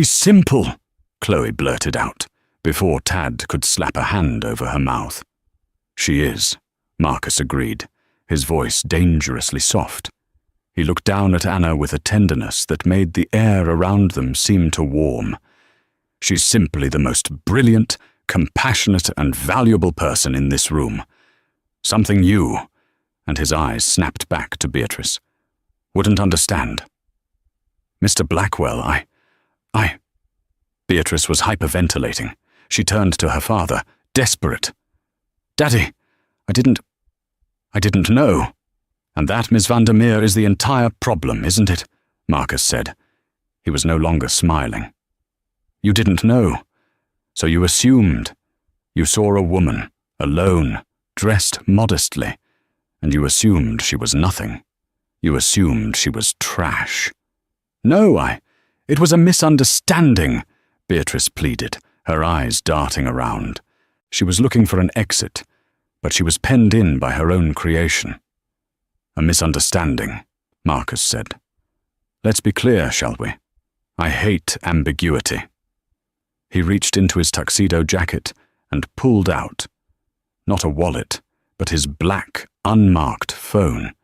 simple," Chloe blurted out, before Tad could slap a hand over her mouth. "She is," Marcus agreed, his voice dangerously soft. He looked down at Anna with a tenderness that made the air around them seem to warm. "She's simply the most brilliant, compassionate, and valuable person in this room. Something you," and his eyes snapped back to Beatrice, "wouldn't understand. Mr. Blackwell, I... Beatrice was hyperventilating. She turned to her father, desperate. "Daddy, I didn't know." "And that, Miss van der Meer, is the entire problem, isn't it?" Marcus said. He was no longer smiling. "You didn't know. So you assumed. You saw a woman, alone, dressed modestly, and you assumed she was nothing. You assumed she was trash." "No, it was a misunderstanding," Beatrice pleaded, her eyes darting around. She was looking for an exit, but she was penned in by her own creation. "A misunderstanding," Marcus said. "Let's be clear, shall we? I hate ambiguity." He reached into his tuxedo jacket and pulled out, not a wallet, but his black, unmarked phone.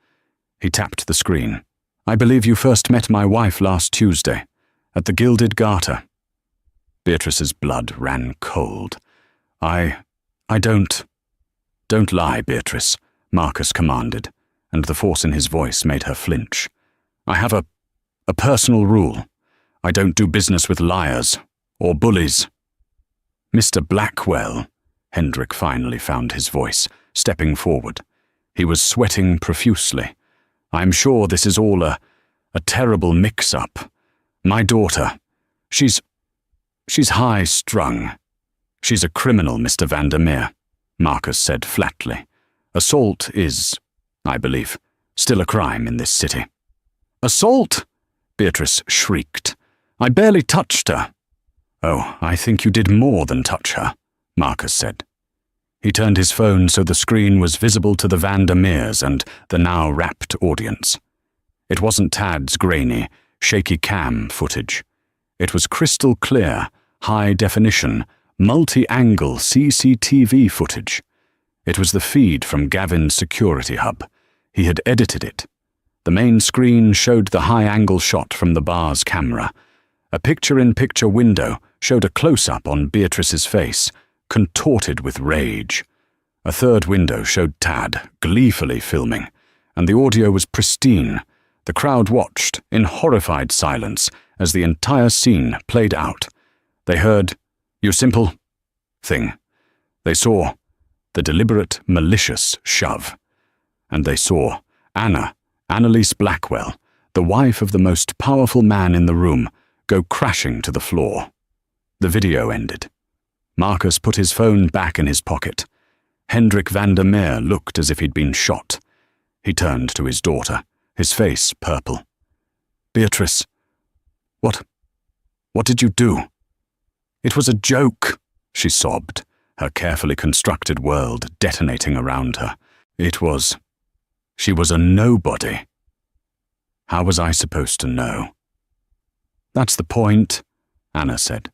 He tapped the screen. "I believe you first met my wife last Tuesday, at the Gilded Garter." Beatrice's blood ran cold. I don't lie, Beatrice," Marcus commanded, and the force in his voice made her flinch. "I have a personal rule. I don't do business with liars or bullies." "Mr. Blackwell," Hendrik finally found his voice, stepping forward. He was sweating profusely. "I'm sure this is all a terrible mix-up. My daughter, she's high-strung. She's a criminal, Mr. van der Meer," Marcus said flatly. "Assault is, I believe, still a crime in this city." "Assault?" Beatrice shrieked. "I barely touched her." "Oh, I think you did more than touch her," Marcus said. He turned his phone so the screen was visible to the Van der Meers and the now rapt audience. It wasn't Tad's grainy, shaky cam footage. It was crystal clear, high-definition, multi-angle CCTV footage. It was the feed from Gavin's security hub. He had edited it. The main screen showed the high-angle shot from the bar's camera. A picture-in-picture window showed a close-up on Beatrice's face, contorted with rage. A third window showed Tad gleefully filming, and the audio was pristine. The crowd watched, in horrified silence, as the entire scene played out. They heard, "You simple thing." They saw the deliberate, malicious shove. And they saw Anneliese Blackwell, the wife of the most powerful man in the room, go crashing to the floor. The video ended. Marcus put his phone back in his pocket. Hendrik Vandermeer looked as if he'd been shot. He turned to his daughter, his face purple. "Beatrice, what did you do?" "It was a joke," she sobbed, her carefully constructed world detonating around her. She was a nobody. How was I supposed to know? "That's the point," Anna said.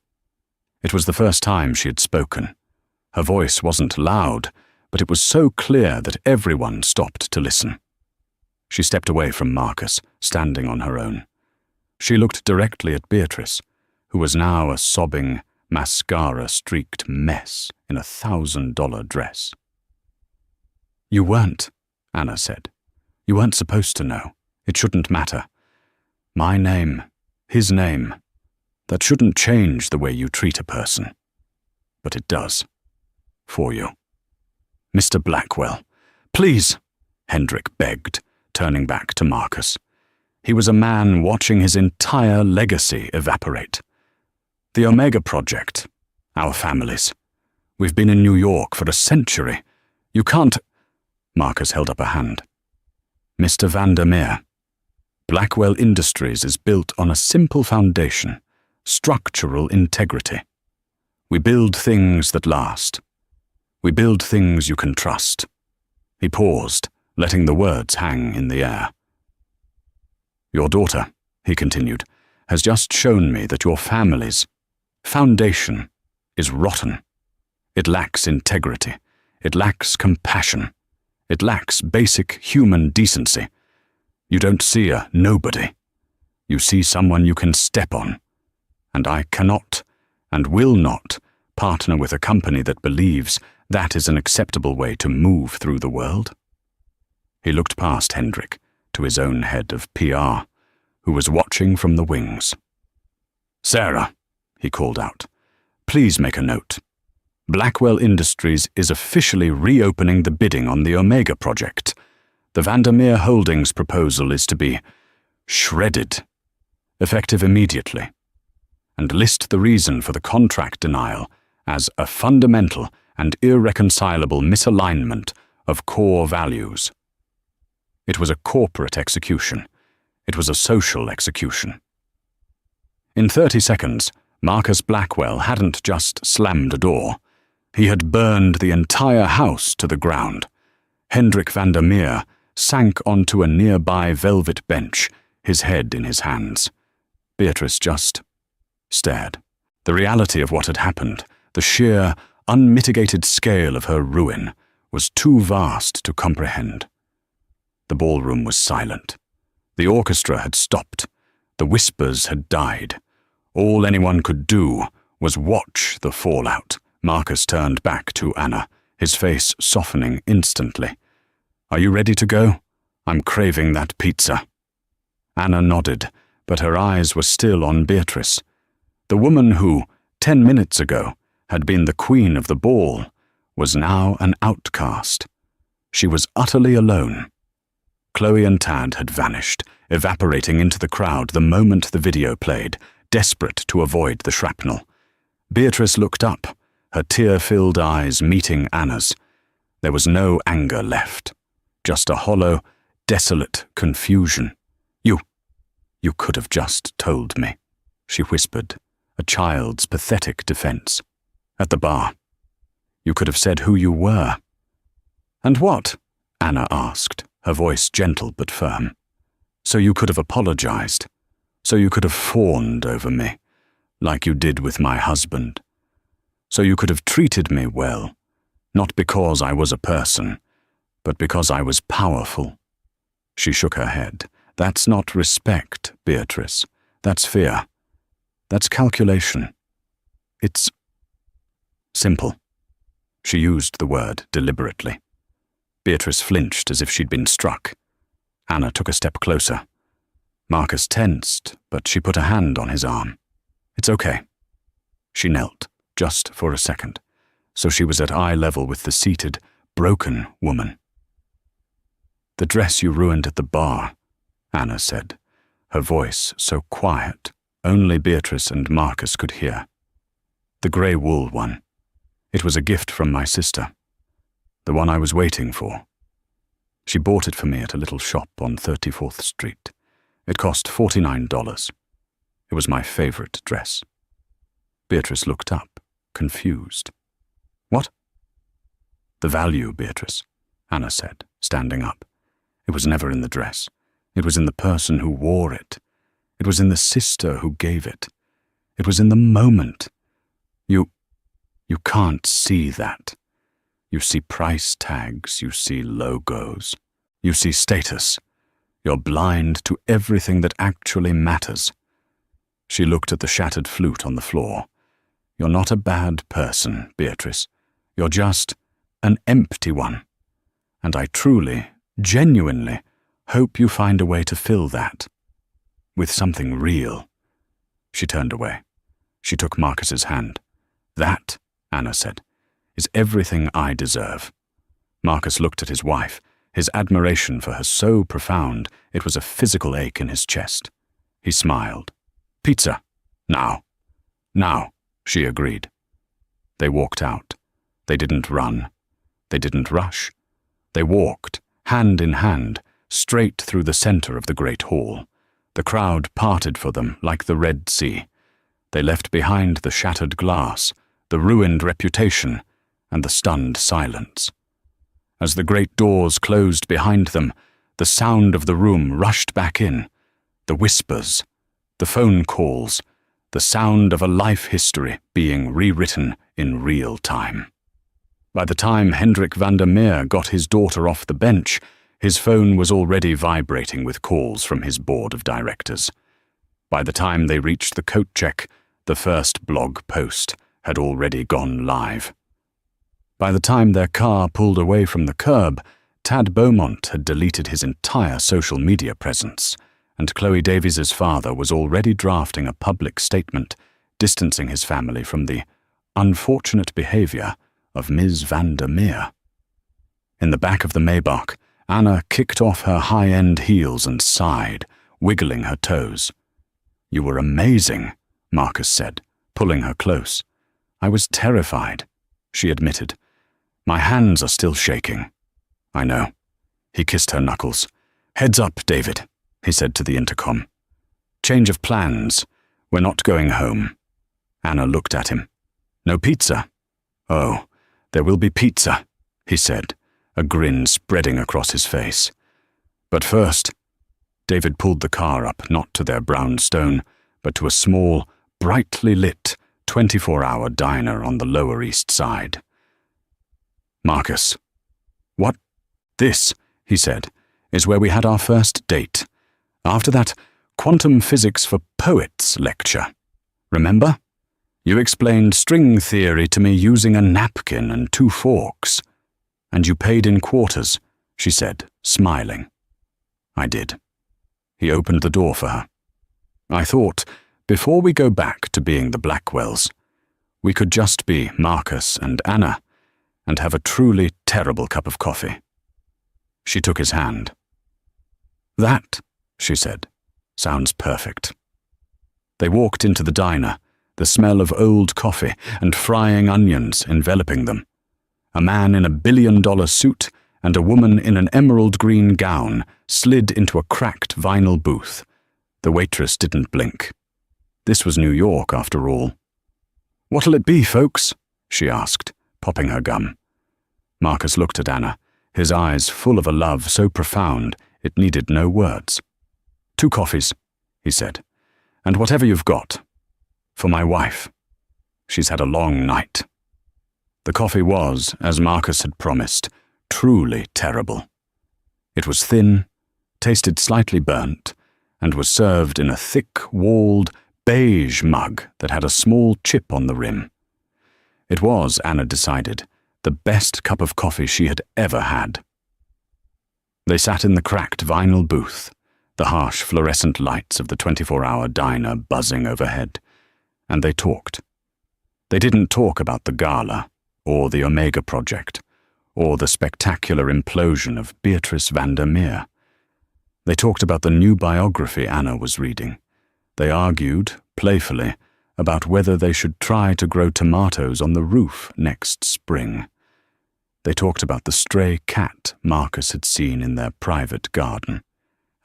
It was the first time she had spoken. Her voice wasn't loud, but it was so clear that everyone stopped to listen. She stepped away from Marcus, standing on her own. She looked directly at Beatrice, who was now a sobbing, mascara-streaked mess in a $1,000 dress. "You weren't," Anna said. "You weren't supposed to know. It shouldn't matter. My name, his name, that shouldn't change the way you treat a person. But it does. For you. Mr. Blackwell, please," Hendrik begged, turning back to Marcus. He was a man watching his entire legacy evaporate. "The Omega Project. Our families. We've been in New York for a century. You can't—" Marcus held up a hand. "Mr. Vandermeer, Blackwell Industries is built on a simple foundation, structural integrity. We build things that last. We build things you can trust." He paused, letting the words hang in the air. "Your daughter," he continued, "has just shown me that your family's foundation is rotten. It lacks integrity. It lacks compassion. It lacks basic human decency. You don't see a nobody. You see someone you can step on. And I cannot and will not partner with a company that believes that is an acceptable way to move through the world." He looked past Hendrik to his own head of PR, who was watching from the wings. "Sarah," he called out, "please make a note. Blackwell Industries is officially reopening the bidding on the Omega Project. The Vandermeer Holdings proposal is to be shredded, effective immediately, and list the reason for the contract denial as a fundamental and irreconcilable misalignment of core values." It was a corporate execution. It was a social execution. In 30 seconds, Marcus Blackwell hadn't just slammed a door. He had burned the entire house to the ground. Hendrik Vandermeer sank onto a nearby velvet bench, his head in his hands. Beatrice just stared. The reality of what had happened, the sheer, unmitigated scale of her ruin, was too vast to comprehend. The ballroom was silent. The orchestra had stopped. The whispers had died. All anyone could do was watch the fallout. Marcus turned back to Anna, his face softening instantly. "Are you ready to go? I'm craving that pizza." Anna nodded, but her eyes were still on Beatrice. The woman who, 10 minutes ago, had been the queen of the ball, was now an outcast. She was utterly alone. Chloe and Tad had vanished, evaporating into the crowd the moment the video played, desperate to avoid the shrapnel. Beatrice looked up, her tear-filled eyes meeting Anna's. There was no anger left, just a hollow, desolate confusion. You could have just told me," she whispered, a child's pathetic defense. "At the bar. You could have said who you were." "And what?" Anna asked, her voice gentle but firm. "So you could have apologized. So you could have fawned over me, like you did with my husband. So you could have treated me well, not because I was a person, but because I was powerful." She shook her head. "That's not respect, Beatrice. That's fear. That's calculation. It's simple." She used the word deliberately. Beatrice flinched as if she'd been struck. Anna took a step closer. Marcus tensed, but she put a hand on his arm. "It's okay." She knelt, just for a second, so she was at eye level with the seated, broken woman. "The dress you ruined at the bar," Anna said, her voice so quiet only Beatrice and Marcus could hear. "The grey wool one. It was a gift from my sister. The one I was waiting for. She bought it for me at a little shop on 34th Street. It cost $49. It was my favorite dress. Beatrice looked up, confused. What? The value, Beatrice, Anna said, standing up. It was never in the dress. It was in the person who wore it. It was in the sister who gave it. It was in the moment. You can't see that. You see price tags, you see logos, you see status. You're blind to everything that actually matters. She looked at the shattered flute on the floor. You're not a bad person, Beatrice. You're just an empty one. And I truly, genuinely hope you find a way to fill that with something real. She turned away. She took Marcus's hand. That, Anna said, is everything I deserve. Marcus looked at his wife, his admiration for her so profound it was a physical ache in his chest. He smiled. Pizza. Now. Now, she agreed. They walked out. They didn't run. They didn't rush. They walked, hand in hand, straight through the center of the great hall. The crowd parted for them like the Red Sea. They left behind the shattered glass, the ruined reputation, and the stunned silence. As the great doors closed behind them, the sound of the room rushed back in. The whispers, the phone calls, the sound of a life history being rewritten in real time. By the time Hendrik van der Meer got his daughter off the bench, his phone was already vibrating with calls from his board of directors. By the time they reached the coat check, the first blog post had already gone live. By the time their car pulled away from the curb, Tad Beaumont had deleted his entire social media presence, and Chloe Davies's father was already drafting a public statement distancing his family from the unfortunate behavior of Ms. van der Meer. In the back of the Maybach, Anna kicked off her high-end heels and sighed, wiggling her toes. You were amazing, Marcus said, pulling her close. I was terrified, she admitted. My hands are still shaking. I know. He kissed her knuckles. Heads up, David, he said to the intercom. Change of plans. We're not going home. Anna looked at him. No pizza? Oh, there will be pizza, he said, a grin spreading across his face. But first, David pulled the car up not to their brownstone, but to a small, brightly lit, 24-hour diner on the Lower East Side. Marcus. What? This, he said, is where we had our first date. After that quantum physics for poets lecture. Remember? You explained string theory to me using a napkin and 2 forks. And you paid in quarters, she said, smiling. I did. He opened the door for her. I thought, before we go back to being the Blackwells, we could just be Marcus and Anna and have a truly terrible cup of coffee. She took his hand. That, she said, sounds perfect. They walked into the diner, the smell of old coffee and frying onions enveloping them. A man in a billion-dollar suit and a woman in an emerald green gown slid into a cracked vinyl booth. The waitress didn't blink. This was New York, after all. What'll it be, folks? She asked, popping her gum. Marcus looked at Anna, his eyes full of a love so profound it needed no words. 2 coffees, he said, and whatever you've got. For my wife. She's had a long night. The coffee was, as Marcus had promised, truly terrible. It was thin, tasted slightly burnt, and was served in a thick-walled, beige mug that had a small chip on the rim. It was, Anna decided, the best cup of coffee she had ever had. They sat in the cracked vinyl booth, the harsh fluorescent lights of the 24-hour diner buzzing overhead, and they talked. They didn't talk about the gala, or the Omega Project, or the spectacular implosion of Beatrice van der Meer. They talked about the new biography Anna was reading. They argued, playfully, about whether they should try to grow tomatoes on the roof next spring. They talked about the stray cat Marcus had seen in their private garden,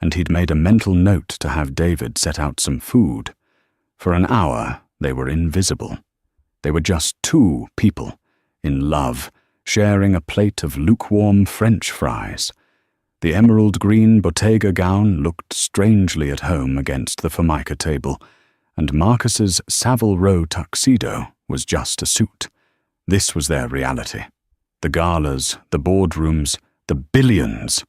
and he'd made a mental note to have David set out some food. For an hour, they were invisible. They were just two people, in love, sharing a plate of lukewarm French fries. The emerald green Bottega gown looked strangely at home against the Formica table, and Marcus's Savile Row tuxedo was just a suit. This was their reality. The galas, the boardrooms, the billions.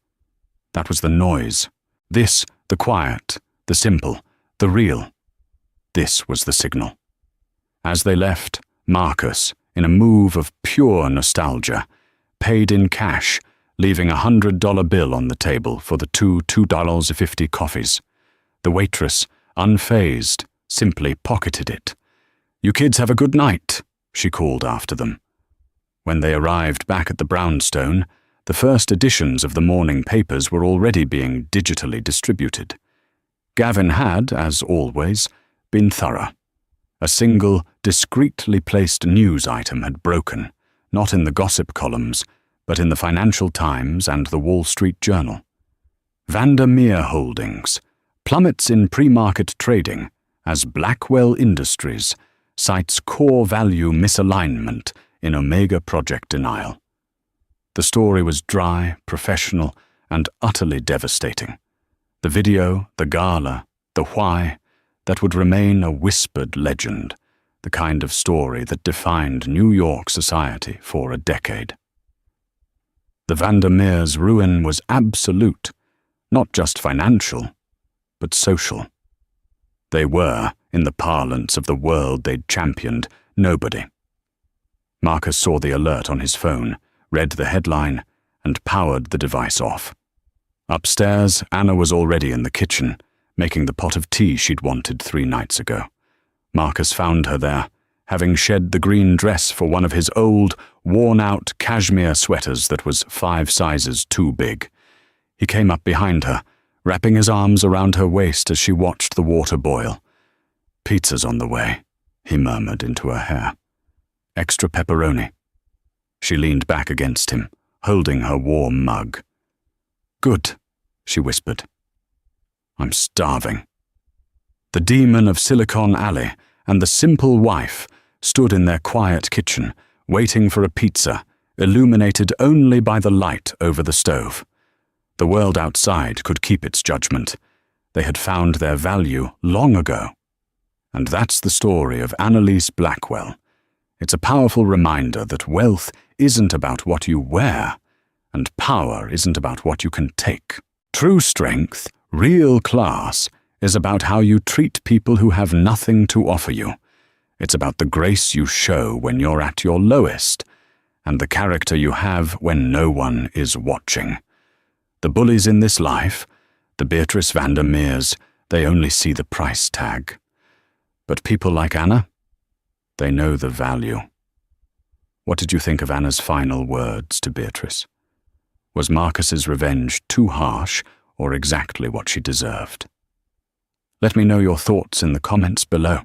That was the noise. This, the quiet, the simple, the real. This was the signal. As they left, Marcus, in a move of pure nostalgia, paid in cash, leaving $100 bill on the table for the two $2.50 coffees. The waitress, unfazed, simply pocketed it. "You kids have a good night," she called after them. When they arrived back at the brownstone, the first editions of the morning papers were already being digitally distributed. Gavin had, as always, been thorough. A single, discreetly placed news item had broken, not in the gossip columns, but in the Financial Times and the Wall Street Journal. Vandermeer Holdings plummets in pre-market trading as Blackwell Industries cites core value misalignment in Omega project denial. The story was dry, professional, and utterly devastating. The video, the gala, the why, that would remain a whispered legend, the kind of story that defined New York society for a decade. The Vandermeers' ruin was absolute, not just financial, but social. They were, in the parlance of the world they'd championed, nobody. Marcus saw the alert on his phone, read the headline, and powered the device off. Upstairs, Anna was already in the kitchen, making the pot of tea she'd wanted 3 nights ago. Marcus found her there, having shed the green dress for one of his old, worn-out cashmere sweaters that was 5 sizes too big. He came up behind her, wrapping his arms around her waist as she watched the water boil. "Pizza's on the way," he murmured into her hair. "Extra pepperoni." She leaned back against him, holding her warm mug. "Good," she whispered. "I'm starving." The demon of Silicon Alley and the simple wife stood in their quiet kitchen, waiting for a pizza, illuminated only by the light over the stove. The world outside could keep its judgment. They had found their value long ago. And that's the story of Annalise Blackwell. It's a powerful reminder that wealth isn't about what you wear, and power isn't about what you can take. True strength, real class, is about how you treat people who have nothing to offer you. It's about the grace you show when you're at your lowest, and the character you have when no one is watching. The bullies in this life, the Beatrice Vandermeers, they only see the price tag. But people like Anna, they know the value. What did you think of Anna's final words to Beatrice? Was Marcus's revenge too harsh or exactly what she deserved? Let me know your thoughts in the comments below.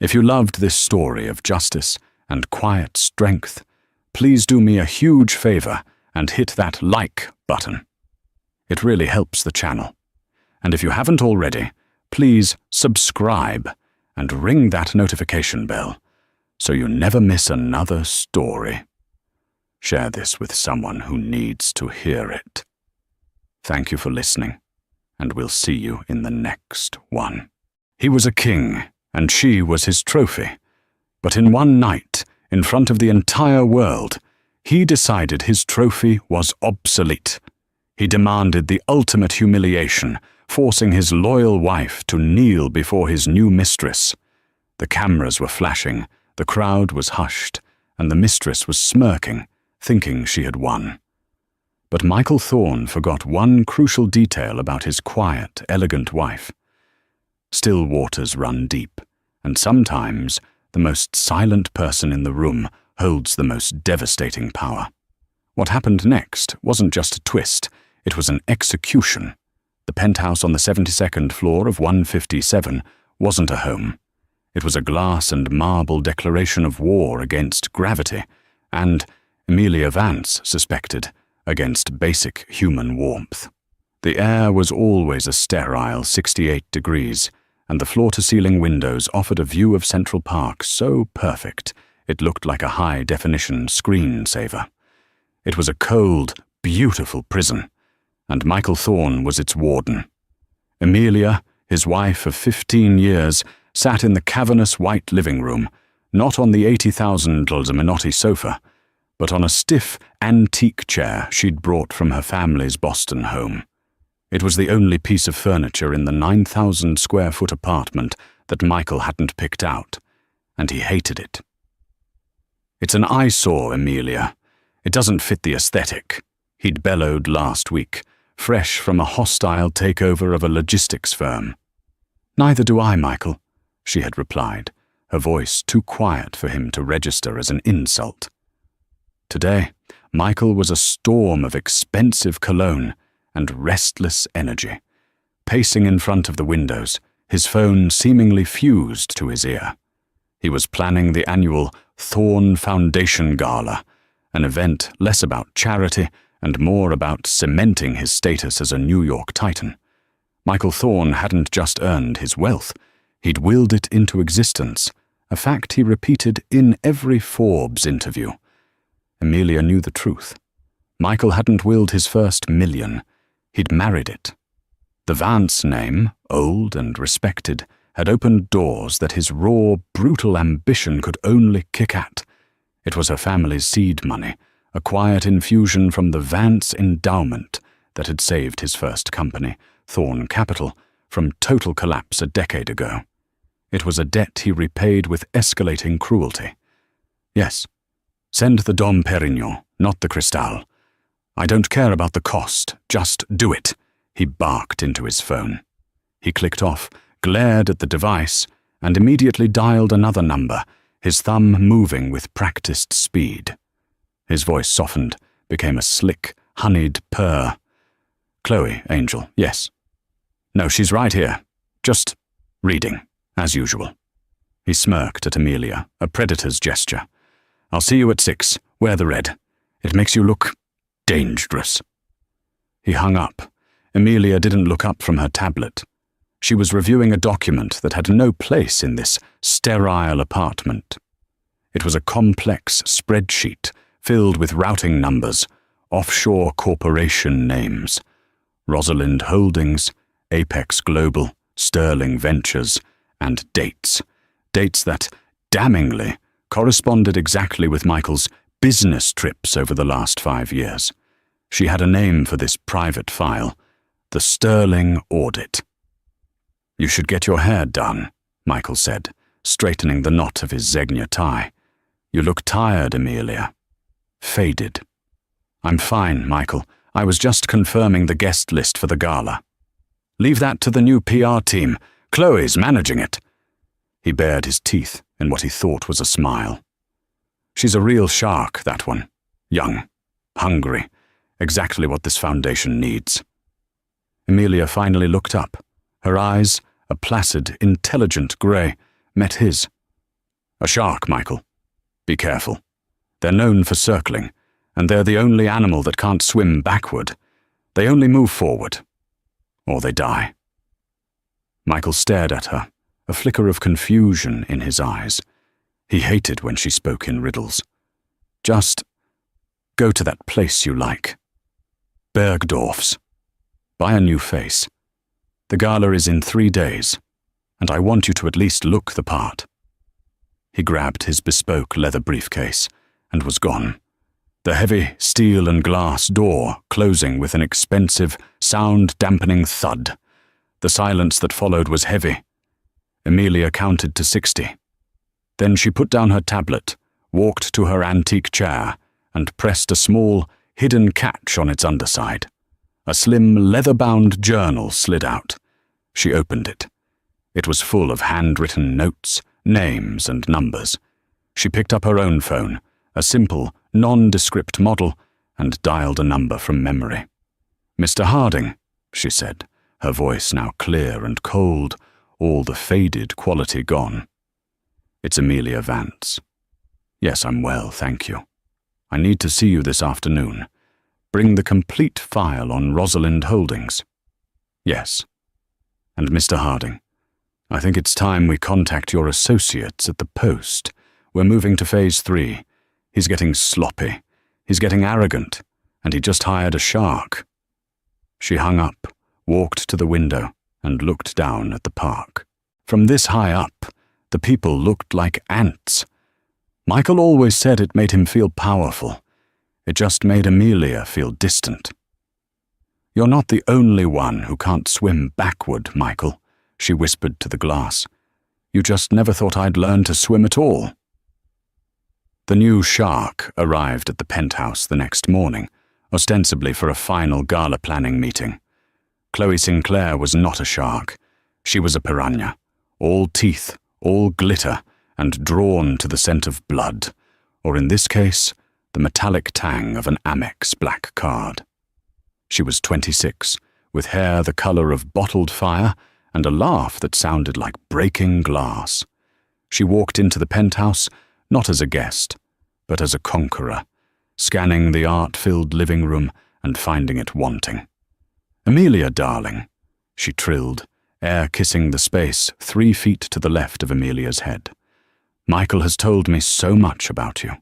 If you loved this story of justice and quiet strength, please do me a huge favor and hit that like button. It really helps the channel. And if you haven't already, please subscribe and ring that notification bell so you never miss another story. Share this with someone who needs to hear it. Thank you for listening, and we'll see you in the next one. He was a king, and she was his trophy. But in one night, in front of the entire world, he decided his trophy was obsolete. He demanded the ultimate humiliation, forcing his loyal wife to kneel before his new mistress. The cameras were flashing, the crowd was hushed, and the mistress was smirking, thinking she had won. But Michael Thorne forgot one crucial detail about his quiet, elegant wife. Still waters run deep, and sometimes the most silent person in the room holds the most devastating power. What happened next wasn't just a twist, it was an execution. The penthouse on the 72nd floor of 157 wasn't a home. It was a glass and marble declaration of war against gravity, and, Amelia Vance suspected, against basic human warmth. The air was always a sterile 68 degrees, and the floor-to-ceiling windows offered a view of Central Park so perfect it looked like a high-definition screensaver. It was a cold, beautiful prison, and Michael Thorne was its warden. Amelia, his wife of 15 years, sat in the cavernous white living room, not on the $80,000 Minotti sofa, but on a stiff, antique chair she'd brought from her family's Boston home. It was the only piece of furniture in the 9,000-square-foot apartment that Michael hadn't picked out, and he hated it. "It's an eyesore, Amelia. It doesn't fit the aesthetic," he'd bellowed last week, fresh from a hostile takeover of a logistics firm. "Neither do I, Michael," she had replied, her voice too quiet for him to register as an insult. Today, Michael was a storm of expensive cologne and restless energy, pacing in front of the windows, his phone seemingly fused to his ear. He was planning the annual Thorne Foundation Gala, an event less about charity and more about cementing his status as a New York Titan. Michael Thorne hadn't just earned his wealth, he'd willed it into existence, a fact he repeated in every Forbes interview. Amelia knew the truth. Michael hadn't willed his first million, he'd married it. The Vance name, old and respected, had opened doors that his raw, brutal ambition could only kick at. It was her family's seed money, a quiet infusion from the Vance endowment that had saved his first company, Thorne Capital, from total collapse a decade ago. It was a debt he repaid with escalating cruelty. "Yes, send the Dom Perignon, not the Cristal. I don't care about the cost, just do it," he barked into his phone. He clicked off, glared at the device, and immediately dialed another number, his thumb moving with practiced speed. His voice softened, became a slick, honeyed purr. "Chloe, Angel, yes. No, she's right here. Just reading, as usual." He smirked at Amelia, a predator's gesture. "I'll see you at 6. Wear the red. It makes you look dangerous." He hung up. Amelia didn't look up from her tablet. She was reviewing a document that had no place in this sterile apartment. It was a complex spreadsheet filled with routing numbers, offshore corporation names, Rosalind Holdings, Apex Global, Sterling Ventures, and dates. Dates that, damningly, corresponded exactly with Michael's business trips over the last 5 years. She had a name for this private file, the Sterling Audit. "You should get your hair done," Michael said, straightening the knot of his Zegna tie. "You look tired, Amelia." "Faded." "I'm fine, Michael. I was just confirming the guest list for the gala." "Leave that to the new PR team. Chloe's managing it." He bared his teeth in what he thought was a smile. "She's a real shark, that one. Young, hungry, exactly what this foundation needs." Amelia finally looked up. Her eyes, a placid, intelligent grey, met his. "A shark, Michael. Be careful. They're known for circling, and they're the only animal that can't swim backward. They only move forward. Or they die." Michael stared at her, a flicker of confusion in his eyes. He hated when she spoke in riddles. "Just go to that place you like. Bergdorf's. Buy a new face. The gala is in 3 days, and I want you to at least look the part." He grabbed his bespoke leather briefcase and was gone, the heavy steel and glass door closing with an expensive, sound-dampening thud. The silence that followed was heavy. Amelia counted to 60. Then she put down her tablet, walked to her antique chair, and pressed a small, hidden catch on its underside. A slim, leather-bound journal slid out. She opened it. It was full of handwritten notes, names, and numbers. She picked up her own phone, a simple, nondescript model, and dialed a number from memory. "Mr. Harding," she said, her voice now clear and cold, all the faded quality gone. "It's Amelia Vance. Yes, I'm well, thank you. I need to see you this afternoon. Bring the complete file on Rosalind Holdings." "Yes." "And Mr. Harding, I think it's time we contact your associates at the Post. We're moving to Phase 3. He's getting sloppy. He's getting arrogant. And he just hired a shark." She hung up, walked to the window, and looked down at the park. From this high up, the people looked like ants. Michael always said it made him feel powerful. It just made Amelia feel distant. "You're not the only one who can't swim backward, Michael," she whispered to the glass. "You just never thought I'd learn to swim at all." The new shark arrived at the penthouse the next morning, ostensibly for a final gala planning meeting. Chloe Sinclair was not a shark. She was a piranha, all teeth, all glitter, and drawn to the scent of blood, or in this case, the metallic tang of an Amex black card. She was 26, with hair the color of bottled fire and a laugh that sounded like breaking glass. She walked into the penthouse not as a guest, but as a conqueror, scanning the art-filled living room and finding it wanting. "Amelia, darling," she trilled, air-kissing the space 3 feet to the left of Amelia's head. "Michael has told me so much about you."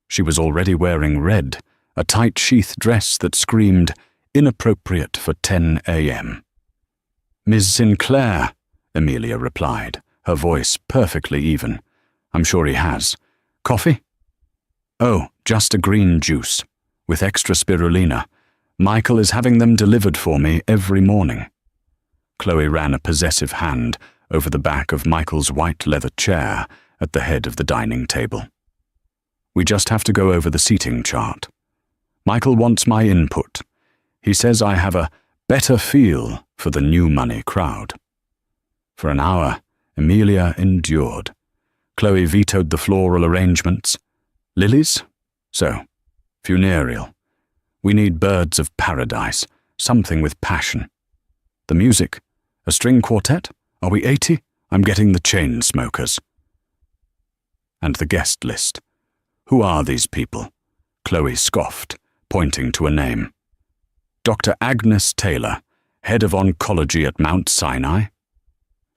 She was already wearing red, a tight-sheath dress that screamed, "Inappropriate for 10 a.m. "Ms. Sinclair," Amelia replied, her voice perfectly even. "I'm sure he has. Coffee?" "Oh, just a green juice, with extra spirulina. Michael is having them delivered for me every morning." Chloe ran a possessive hand over the back of Michael's white leather chair at the head of the dining table. "We just have to go over the seating chart. Michael wants my input. He says I have a better feel for the new money crowd." For an hour, Amelia endured. Chloe vetoed the floral arrangements. "Lilies? So, funereal. We need birds of paradise, something with passion. The music? A string quartet? Are we 80? I'm getting the chain smokers." "And the guest list. Who are these people?" Chloe scoffed, pointing to a name. "Dr. Agnes Taylor, head of oncology at Mount Sinai."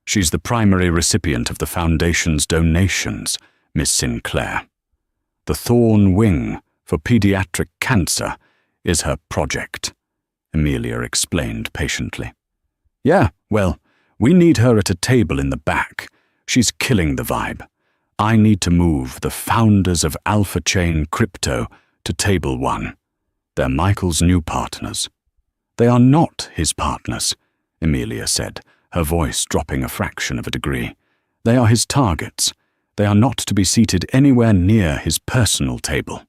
"She's the primary recipient of the Foundation's donations, Miss Sinclair. The Thorn Wing for pediatric cancer is her project," Amelia explained patiently. "Yeah, well, we need her at a table in the back. She's killing the vibe. I need to move the founders of Alpha Chain Crypto to Table 1. They're Michael's new partners." "They are not his partners," Amelia said, her voice dropping a fraction of a degree. "They are his targets. They are not to be seated anywhere near his personal table."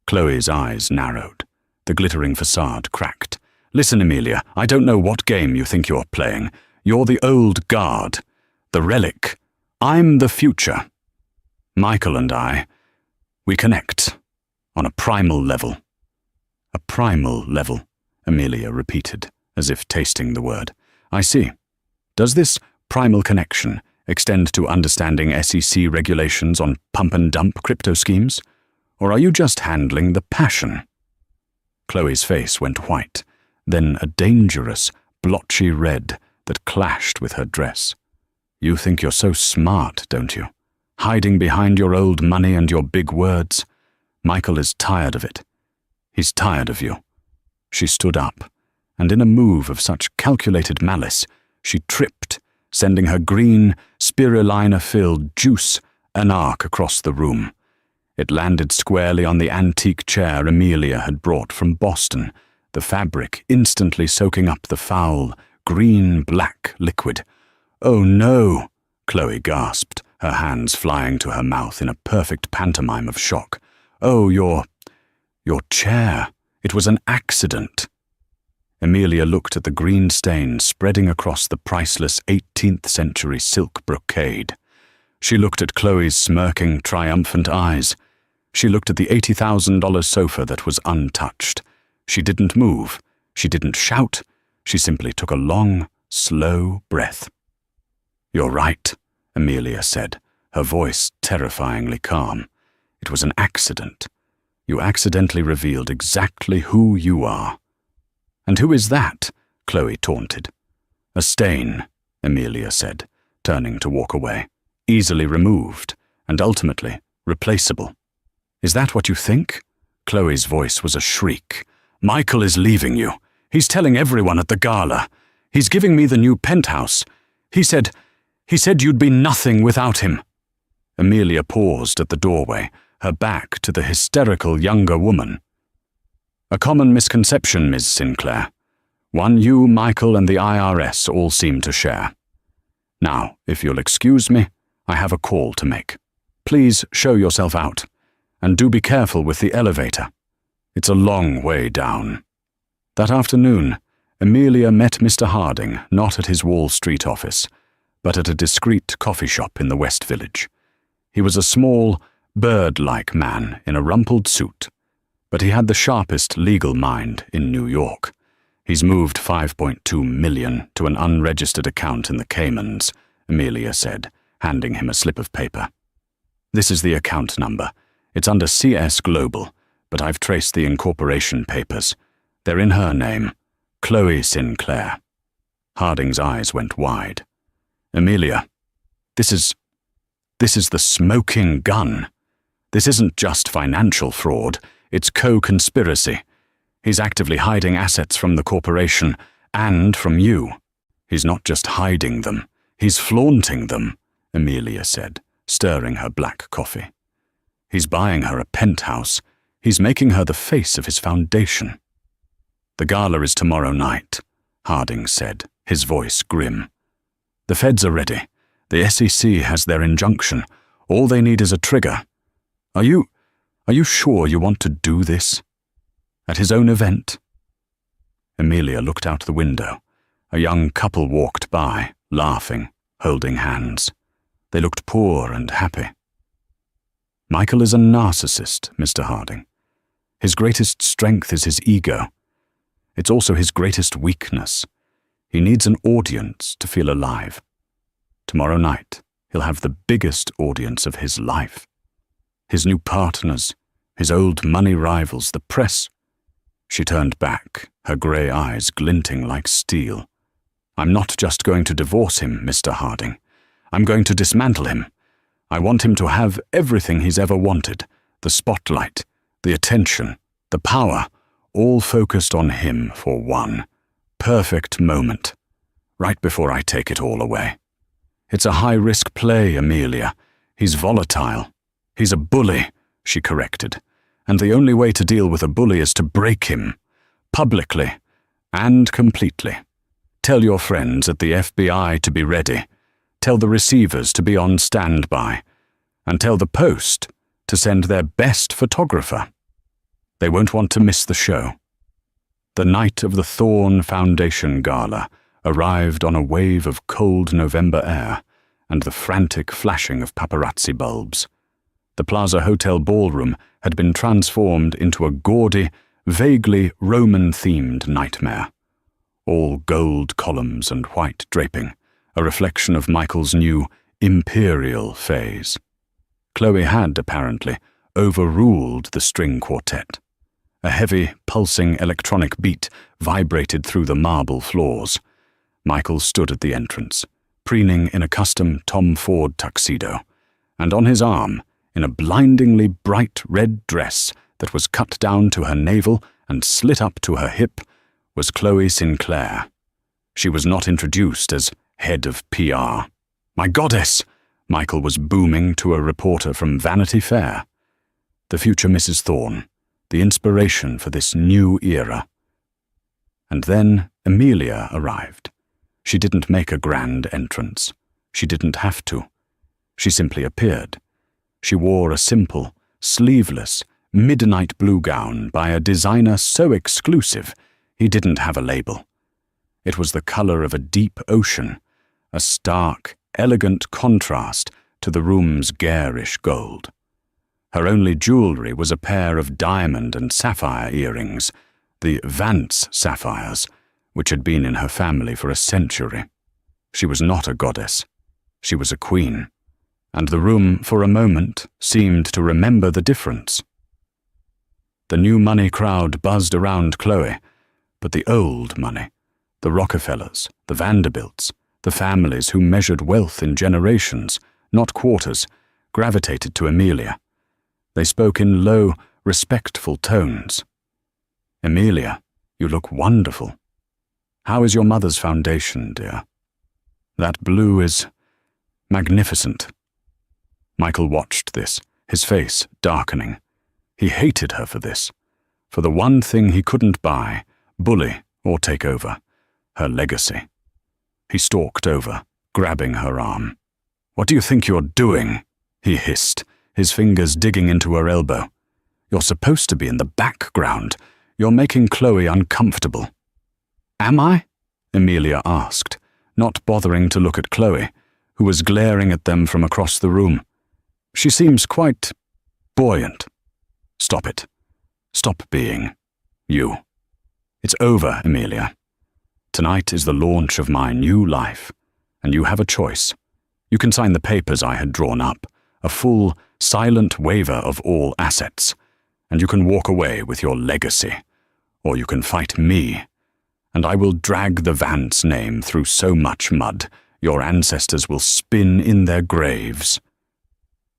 Chloe's eyes narrowed. The glittering facade cracked. "Listen, Amelia, I don't know what game you think you're playing. You're the old guard, the relic. I'm the future. Michael and I, we connect on a primal level." "A primal level," Amelia repeated, as if tasting the word. "I see. Does this primal connection extend to understanding SEC regulations on pump-and-dump crypto schemes? Or are you just handling the passion?" Chloe's face went white, then a dangerous, blotchy red that clashed with her dress. "You think you're so smart, don't you? Hiding behind your old money and your big words. Michael is tired of it. He's tired of you." She stood up, and in a move of such calculated malice, she tripped, sending her green, spirulina-filled juice an arc across the room. It landed squarely on the antique chair Amelia had brought from Boston, the fabric instantly soaking up the foul, green-black liquid. "Oh no!" Chloe gasped, her hands flying to her mouth in a perfect pantomime of shock. "Oh, your chair. It was an accident." Amelia looked at the green stain spreading across the priceless 18th century silk brocade. She looked at Chloe's smirking, triumphant eyes. She looked at the $80,000 sofa that was untouched. She didn't move. She didn't shout. She simply took a long, slow breath. "You're right," Amelia said, her voice terrifyingly calm. "It was an accident. You accidentally revealed exactly who you are." "And who is that?" Chloe taunted. "A stain," Amelia said, turning to walk away. "Easily removed, and ultimately replaceable." "Is that what you think?" Chloe's voice was a shriek. "Michael is leaving you. He's telling everyone at the gala. He's giving me the new penthouse. He said you'd be nothing without him." Amelia paused at the doorway, her back to the hysterical younger woman. "A common misconception, Ms. Sinclair. One you, Michael, and the IRS all seem to share. Now, if you'll excuse me, I have a call to make. Please show yourself out, and do be careful with the elevator. It's a long way down." That afternoon, Amelia met Mr. Harding not at his Wall Street office, but at a discreet coffee shop in the West Village. He was a small, bird-like man in a rumpled suit, but he had the sharpest legal mind in New York. "He's moved $5.2 million to an unregistered account in the Caymans," Amelia said, handing him a slip of paper. "This is the account number. It's under CS Global, but I've traced the incorporation papers. They're in her name, Chloe Sinclair." Harding's eyes went wide. "Amelia, this is the smoking gun. This isn't just financial fraud, it's co-conspiracy. He's actively hiding assets from the corporation and from you. He's not just hiding them, he's flaunting them," Amelia said, stirring her black coffee. "He's buying her a penthouse. He's making her the face of his foundation." "The gala is tomorrow night," Harding said, his voice grim. "The feds are ready. The SEC has their injunction. All they need is a trigger. Are you sure you want to do this? At his own event?" Amelia looked out the window. A young couple walked by, laughing, holding hands. They looked poor and happy. "Michael is a narcissist, Mr. Harding. His greatest strength is his ego. It's also his greatest weakness. He needs an audience to feel alive. Tomorrow night, he'll have the biggest audience of his life. His new partners, his old money rivals, the press." She turned back, her grey eyes glinting like steel. "I'm not just going to divorce him, Mr. Harding. I'm going to dismantle him. I want him to have everything he's ever wanted, the spotlight, the attention, the power, all focused on him for one perfect moment, right before I take it all away. It's a high-risk play, Amelia. He's volatile. He's a bully," she corrected, "and the only way to deal with a bully is to break him, publicly and completely. Tell your friends at the FBI to be ready. Tell the receivers to be on standby, and tell the Post to send their best photographer. They won't want to miss the show." The night of the Thorne Foundation Gala arrived on a wave of cold November air and the frantic flashing of paparazzi bulbs. The Plaza Hotel ballroom had been transformed into a gaudy, vaguely Roman-themed nightmare. All gold columns and white draping, a reflection of Michael's new imperial phase. Chloe had, apparently, overruled the string quartet. A heavy, pulsing electronic beat vibrated through the marble floors. Michael stood at the entrance, preening in a custom Tom Ford tuxedo, and on his arm, in a blindingly bright red dress that was cut down to her navel and slit up to her hip, was Chloe Sinclair. She was not introduced as head of PR. "My goddess!" Michael was booming to a reporter from Vanity Fair. The future Mrs. Thorne, the inspiration for this new era. And then Amelia arrived. She didn't make a grand entrance. She didn't have to. She simply appeared. She wore a simple, sleeveless, midnight blue gown by a designer so exclusive he didn't have a label. It was the color of a deep ocean, a stark, elegant contrast to the room's garish gold. Her only jewelry was a pair of diamond and sapphire earrings, the Vance sapphires, which had been in her family for a century. She was not a goddess. She was a queen, and the room, for a moment, seemed to remember the difference. The new money crowd buzzed around Chloe, but the old money, the Rockefellers, the Vanderbilts, the families who measured wealth in generations, not quarters, gravitated to Amelia. They spoke in low, respectful tones. "Amelia, you look wonderful. How is your mother's foundation, dear? That blue is magnificent." Michael watched this, his face darkening. He hated her for this, for the one thing he couldn't buy, bully or take over, her legacy. He stalked over, grabbing her arm. "What do you think you're doing?" he hissed, his fingers digging into her elbow. "You're supposed to be in the background. You're making Chloe uncomfortable." "Am I?" Amelia asked, not bothering to look at Chloe, who was glaring at them from across the room. "She seems quite buoyant." "Stop it. Stop being you. It's over, Amelia. Tonight is the launch of my new life, and you have a choice. You can sign the papers I had drawn up, a full, silent waiver of all assets, and you can walk away with your legacy, or you can fight me, and I will drag the Vance name through so much mud, your ancestors will spin in their graves."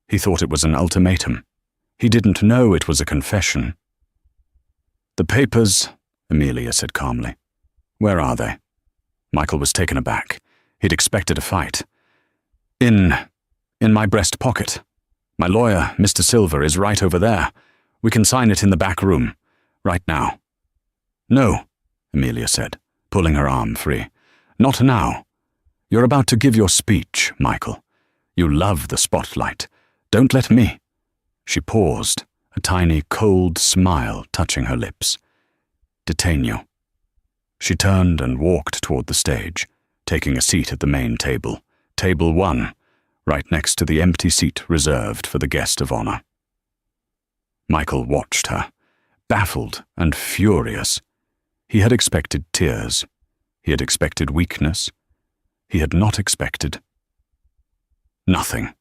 He thought it was an ultimatum. He didn't know it was a confession. "The papers," Amelia said calmly. "Where are they?" Michael was taken aback. He'd expected a fight. In my breast pocket. My lawyer, Mr. Silver, is right over there. We can sign it in the back room, right now." "No," Amelia said, pulling her arm free. "Not now. You're about to give your speech, Michael. You love the spotlight. Don't let me." She paused, a tiny cold smile touching her lips. "Detain you." She turned and walked toward the stage, taking a seat at the main table, table 1, right next to the empty seat reserved for the guest of honor. Michael watched her, baffled and furious. He had expected tears. He had expected weakness. He had not expected nothing.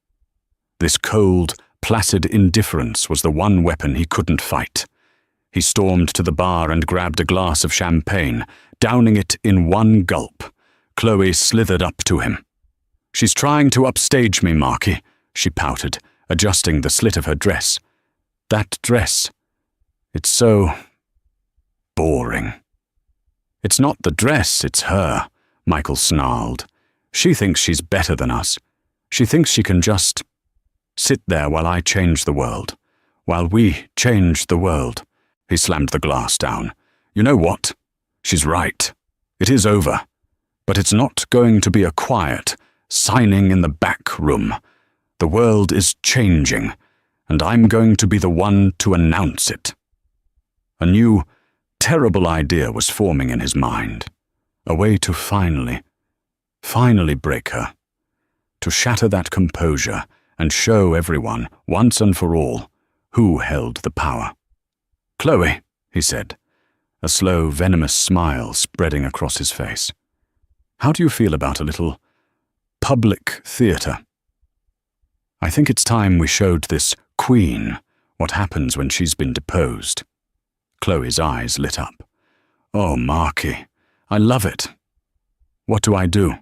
This cold, placid indifference was the one weapon he couldn't fight. He stormed to the bar and grabbed a glass of champagne, downing it in one gulp. Chloe slithered up to him. "She's trying to upstage me, Marky," she pouted, adjusting the slit of her dress. "That dress. It's so boring." "It's not the dress, it's her," Michael snarled. "She thinks she's better than us. She thinks she can just sit there while I change the world. While we change the world." He slammed the glass down. "You know what? She's right. It is over. But it's not going to be a quiet signing in the back room. The world is changing, and I'm going to be the one to announce it." A new, terrible idea was forming in his mind. A way to finally break her. To shatter that composure and show everyone, once and for all, who held the power. "Chloe," he said, a slow, venomous smile spreading across his face. "How do you feel about a little public theater? I think it's time we showed this queen what happens when she's been deposed." Chloe's eyes lit up. "Oh, Marky, I love it. What do I do?"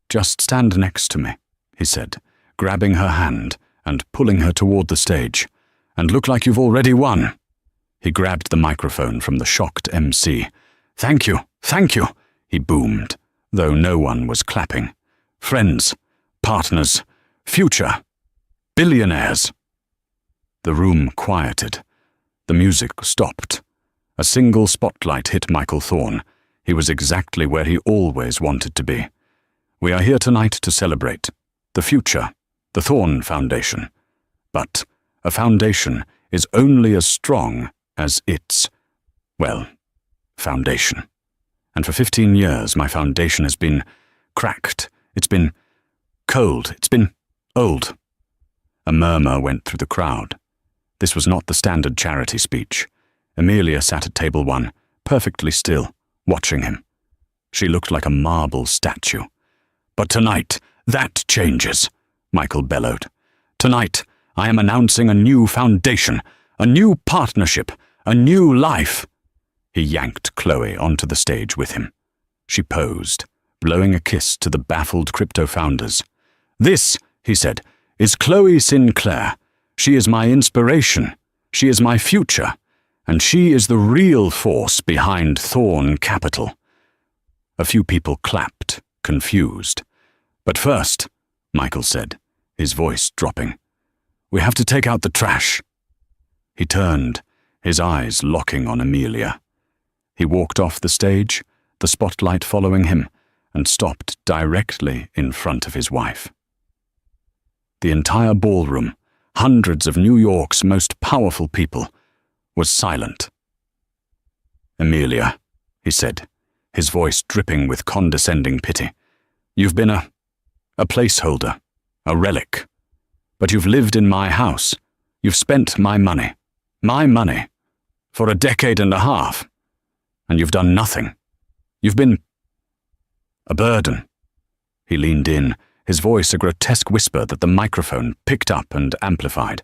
"Just stand next to me," he said, grabbing her hand and pulling her toward the stage. "And look like you've already won." He grabbed the microphone from the shocked MC. Thank you," he boomed, though no one was clapping. "Friends, partners, future, billionaires." The room quieted. The music stopped. A single spotlight hit Michael Thorne. He was exactly where he always wanted to be. "We are here tonight to celebrate the future, the Thorne Foundation. But a foundation is only as strong as its, well, foundation. And for 15 years my foundation has been cracked. It's been cold. It's been old." A murmur went through the crowd. This was not the standard charity speech. Amelia sat at table 1, perfectly still, watching him. She looked like a marble statue. "But tonight, that changes," Michael bellowed. "Tonight, I am announcing a new foundation, a new partnership, a new life. He yanked Chloe onto the stage with him. She posed, blowing a kiss to the baffled crypto founders. "This," he said, "is Chloe Sinclair. She is my inspiration. She is my future. And she is the real force behind Thorn Capital." A few people clapped, confused. "But first," Michael said, his voice dropping, "we have to take out the trash." He turned, his eyes locking on Amelia. He walked off the stage, the spotlight following him, and stopped directly in front of his wife. The entire ballroom, hundreds of New York's most powerful people, was silent. "Amelia," he said, his voice dripping with condescending pity, "you've been a placeholder, a relic. But you've lived in my house. You've spent my money, for a decade and a half. And you've done nothing. You've been a burden." He leaned in, his voice a grotesque whisper that the microphone picked up and amplified.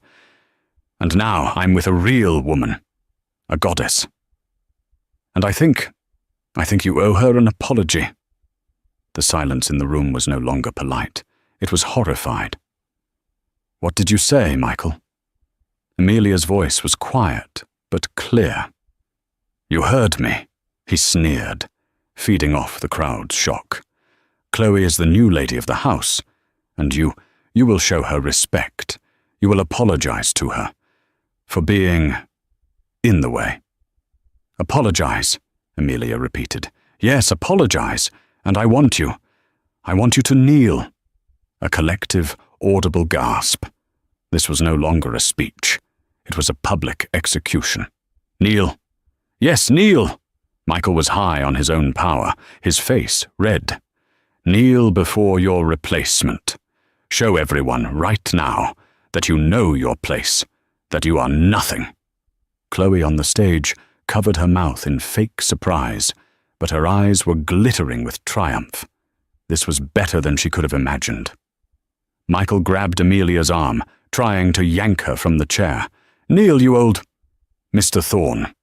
"And now I'm with a real woman, a goddess. And I think you owe her an apology." The silence in the room was no longer polite. It was horrified. "What did you say, Michael?" Amelia's voice was quiet, but clear. "You heard me," he sneered, feeding off the crowd's shock. "Chloe is the new lady of the house, and you will show her respect. You will apologize to her for being in the way." "Apologize," Amelia repeated. "Yes, apologize, and I want you to kneel." A collective, audible gasp. This was no longer a speech. It was a public execution. "Kneel." "Yes, kneel." Michael was high on his own power, his face red. "Kneel before your replacement. Show everyone right now that you know your place, that you are nothing." Chloe on the stage covered her mouth in fake surprise, but her eyes were glittering with triumph. This was better than she could have imagined. Michael grabbed Amelia's arm, trying to yank her from the chair. "Kneel, you old—" "Mr. Thorn."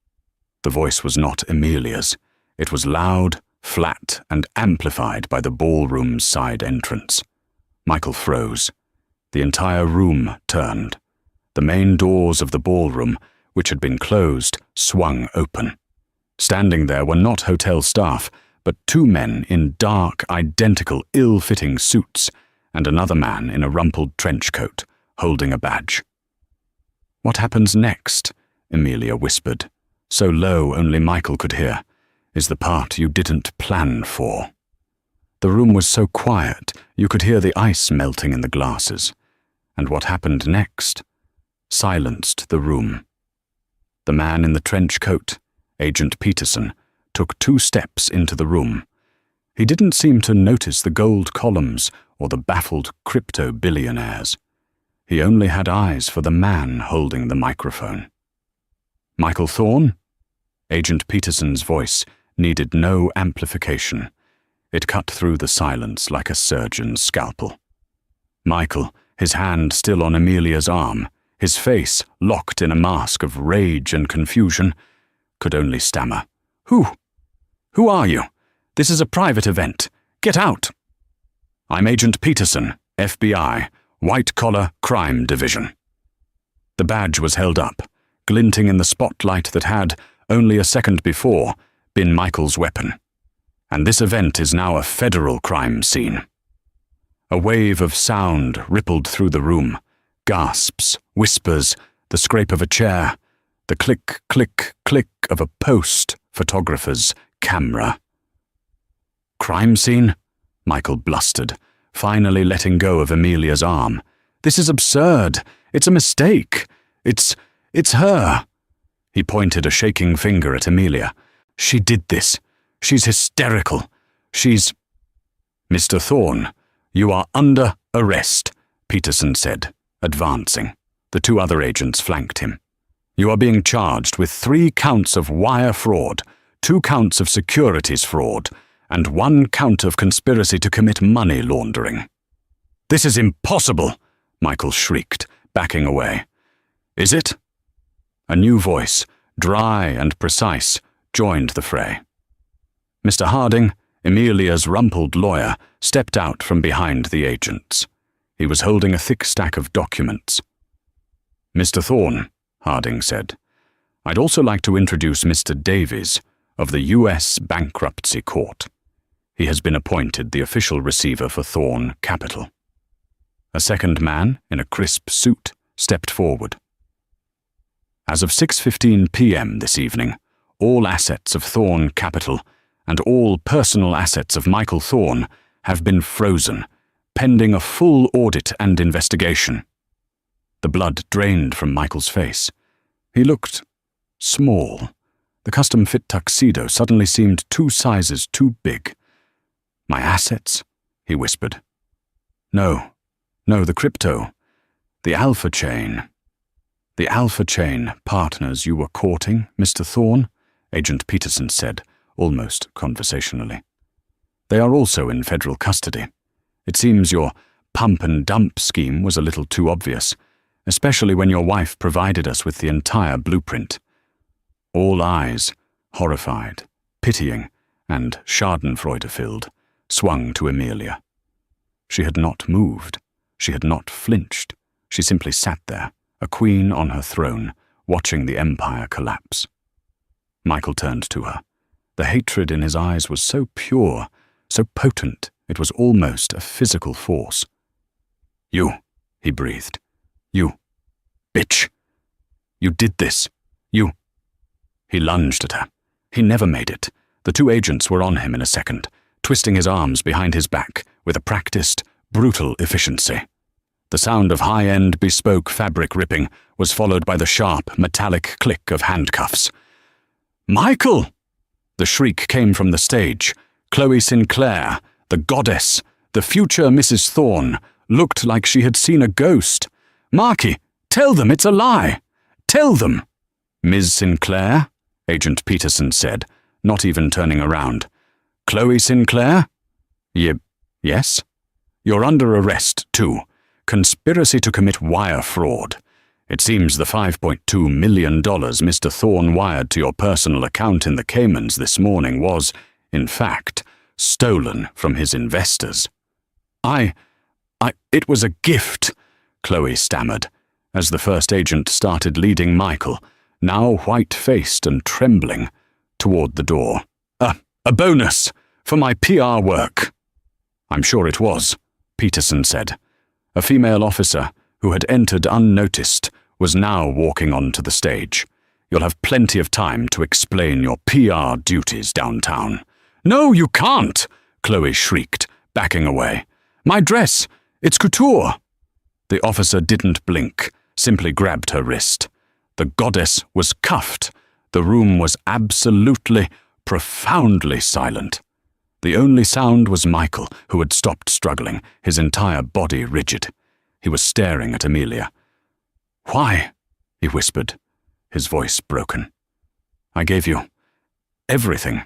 The voice was not Amelia's. It was loud, flat, and amplified by the ballroom's side entrance. Michael froze. The entire room turned. The main doors of the ballroom, which had been closed, swung open. Standing there were not hotel staff, but two men in dark, identical, ill-fitting suits, and another man in a rumpled trench coat, holding a badge. "What happens next?" Amelia whispered, so low only Michael could hear, "is the part you didn't plan for." The room was so quiet you could hear the ice melting in the glasses, and what happened next silenced the room. The man in the trench coat, Agent Peterson, took 2 steps into the room. He didn't seem to notice the gold columns or the baffled crypto billionaires. He only had eyes for the man holding the microphone. "Michael Thorn?" Agent Peterson's voice needed no amplification. It cut through the silence like a surgeon's scalpel. Michael, his hand still on Amelia's arm, his face locked in a mask of rage and confusion, could only stammer, Who are you? This is a private event. Get out!" "I'm Agent Peterson, FBI, White Collar Crime Division." The badge was held up, glinting in the spotlight that had, only a second before, been Michael's weapon. "And this event is now a federal crime scene." A wave of sound rippled through the room. Gasps, whispers, the scrape of a chair, the click, click, click of a post photographer's camera. "Crime scene?" Michael blustered, finally letting go of Amelia's arm. "This is absurd. It's a mistake. It's her." He pointed a shaking finger at Amelia. "She did this. She's hysterical. She's—" "Mr. Thorn, you are under arrest," Peterson said, advancing. The 2 other agents flanked him. "You are being charged with 3 counts of wire fraud, 2 counts of securities fraud, and 1 count of conspiracy to commit money laundering." "This is impossible!" Michael shrieked, backing away. "Is it?" A new voice, dry and precise, joined the fray. Mr. Harding, Amelia's rumpled lawyer, stepped out from behind the agents. He was holding a thick stack of documents. "Mr. Thorne," Harding said, "I'd also like to introduce Mr. Davies of the U.S. Bankruptcy Court. He has been appointed the official receiver for Thorne Capital." A second man, in a crisp suit, stepped forward. "As of 6:15 p.m. this evening, all assets of Thorne Capital and all personal assets of Michael Thorne have been frozen, pending a full audit and investigation." The blood drained from Michael's face. He looked small. The custom-fit tuxedo suddenly seemed 2 sizes too big. "My assets?" he whispered. No, the crypto. The Alpha Chain. "The Alpha Chain partners you were courting, Mr. Thorne," Agent Peterson said, almost conversationally. "They are also in federal custody. It seems your pump-and-dump scheme was a little too obvious, especially when your wife provided us with the entire blueprint." All eyes, horrified, pitying, and schadenfreude-filled, swung to Amelia. She had not moved. She had not flinched. She simply sat there, a queen on her throne, watching the empire collapse. Michael turned to her. The hatred in his eyes was so pure, so potent, it was almost a physical force. "You," he breathed. "You. Bitch. You did this. You." He lunged at her. He never made it. The 2 agents were on him in a second, twisting his arms behind his back with a practiced, brutal efficiency. The sound of high-end bespoke fabric ripping was followed by the sharp, metallic click of handcuffs. "Michael!" The shriek came from the stage. Chloe Sinclair, the goddess, the future Mrs. Thorne, looked like she had seen a ghost. "Marky, tell them it's a lie! Tell them!" "Ms. Sinclair?" Agent Peterson said, not even turning around. "Chloe Sinclair?" Yes? You're under arrest, too. Conspiracy to commit wire fraud. It seems the $5.2 million Mr. Thorne wired to your personal account in the Caymans this morning was, in fact, stolen from his investors." It was a gift," Chloe stammered, as the first agent started leading Michael, now white-faced and trembling, toward the door. A bonus for my PR work." "I'm sure it was," Peterson said. A female officer, who had entered unnoticed, was now walking onto the stage. "You'll have plenty of time to explain your PR duties downtown." "No, you can't!" Chloe shrieked, backing away. "My dress! It's couture!" The officer didn't blink, simply grabbed her wrist. The goddess was cuffed. The room was absolutely, profoundly silent. The only sound was Michael, who had stopped struggling, his entire body rigid. He was staring at Amelia. "Why?" he whispered, his voice broken. "I gave you everything."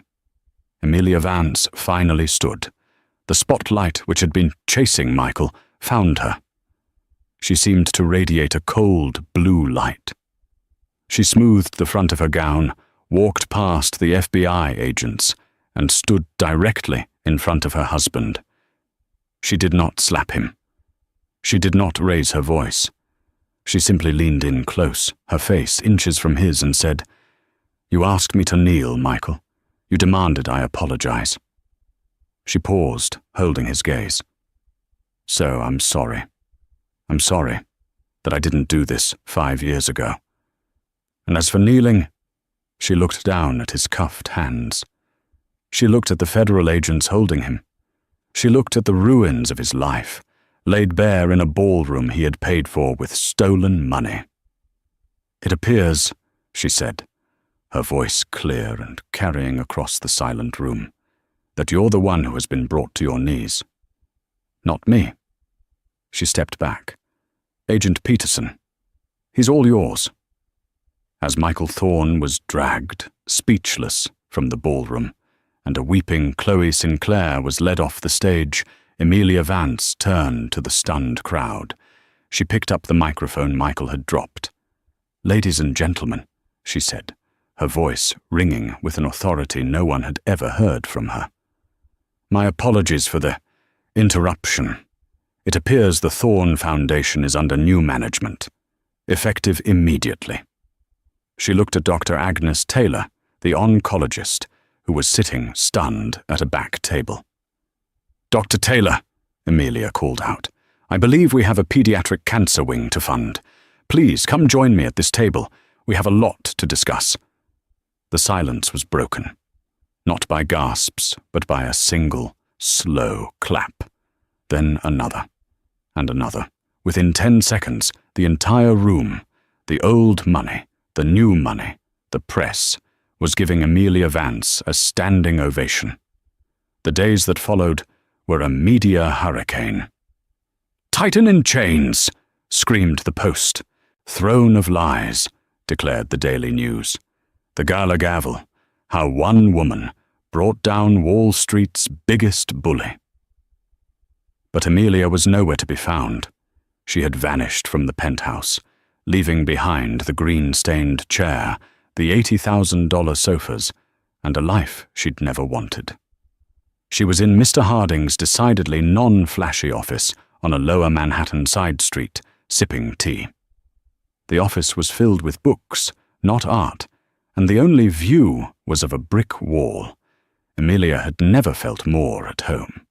Amelia Vance finally stood. The spotlight which had been chasing Michael found her. She seemed to radiate a cold blue light. She smoothed the front of her gown, walked past the FBI agents, and stood directly in front of her husband. She did not slap him. She did not raise her voice. She simply leaned in close, her face inches from his, and said, "You asked me to kneel, Michael. You demanded I apologize." She paused, holding his gaze. "So I'm sorry. I'm sorry that I didn't do this 5 years ago. And as for kneeling," she looked down at his cuffed hands. She looked at the federal agents holding him. She looked at the ruins of his life, laid bare in a ballroom he had paid for with stolen money. "It appears," she said, her voice clear and carrying across the silent room, "that you're the one who has been brought to your knees. Not me." She stepped back. "Agent Peterson, he's all yours." As Michael Thorne was dragged, speechless, from the ballroom, and a weeping Chloe Sinclair was led off the stage, Amelia Vance turned to the stunned crowd. She picked up the microphone Michael had dropped. "Ladies and gentlemen," she said, her voice ringing with an authority no one had ever heard from her. "My apologies for the interruption. It appears the Thorn Foundation is under new management, effective immediately." She looked at Dr. Agnes Taylor, the oncologist, who was sitting stunned at a back table. "Dr. Taylor," Amelia called out, "I believe we have a pediatric cancer wing to fund. Please come join me at this table. We have a lot to discuss." The silence was broken, not by gasps, but by a single, slow clap. Then another, and another. Within 10 seconds, the entire room, the old money, the new money, the press, was giving Amelia Vance a standing ovation. The days that followed were a media hurricane. "Titan in chains!" screamed the Post. "Throne of lies," declared the Daily News. The Gala Gavel, how one woman brought down Wall Street's biggest bully. But Amelia was nowhere to be found. She had vanished from the penthouse, leaving behind the green-stained chair, the $80,000 sofas, and a life she'd never wanted. She was in Mr. Harding's decidedly non-flashy office on a lower Manhattan side street, sipping tea. The office was filled with books, not art, and the only view was of a brick wall. Amelia had never felt more at home.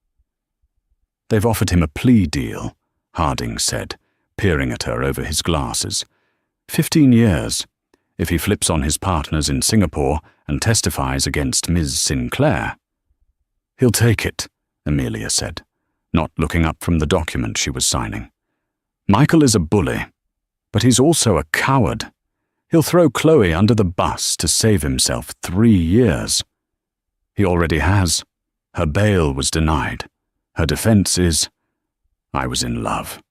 "They've offered him a plea deal," Harding said, peering at her over his glasses. 15 years. If he flips on his partners in Singapore and testifies against Ms. Sinclair. "He'll take it," Amelia said, not looking up from the document she was signing. "Michael is a bully, but he's also a coward. He'll throw Chloe under the bus to save himself 3 years. He already has. Her bail was denied. Her defense is, 'I was in love.'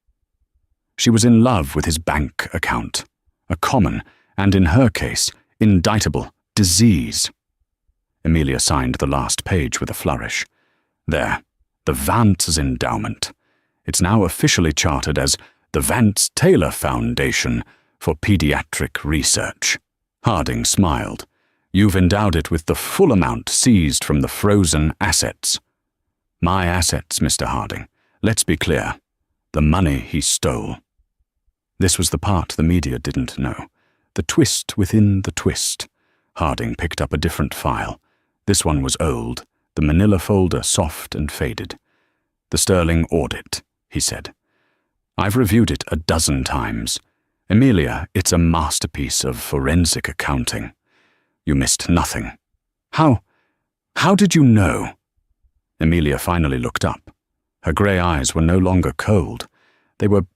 She was in love with his bank account, a common, and in her case, indictable, disease." Amelia signed the last page with a flourish. "There, the Vance Endowment. It's now officially chartered as the Vance Taylor Foundation for Pediatric Research." Harding smiled. "You've endowed it with the full amount seized from the frozen assets." "My assets, Mr. Harding. Let's be clear. The money he stole." This was the part the media didn't know. The twist within the twist. Harding picked up a different file. This one was old, the manila folder soft and faded. "The Sterling audit," he said. "I've reviewed it a dozen times. Amelia, it's a masterpiece of forensic accounting. You missed nothing." How did you know?" Amelia finally looked up. Her grey eyes were no longer cold. They were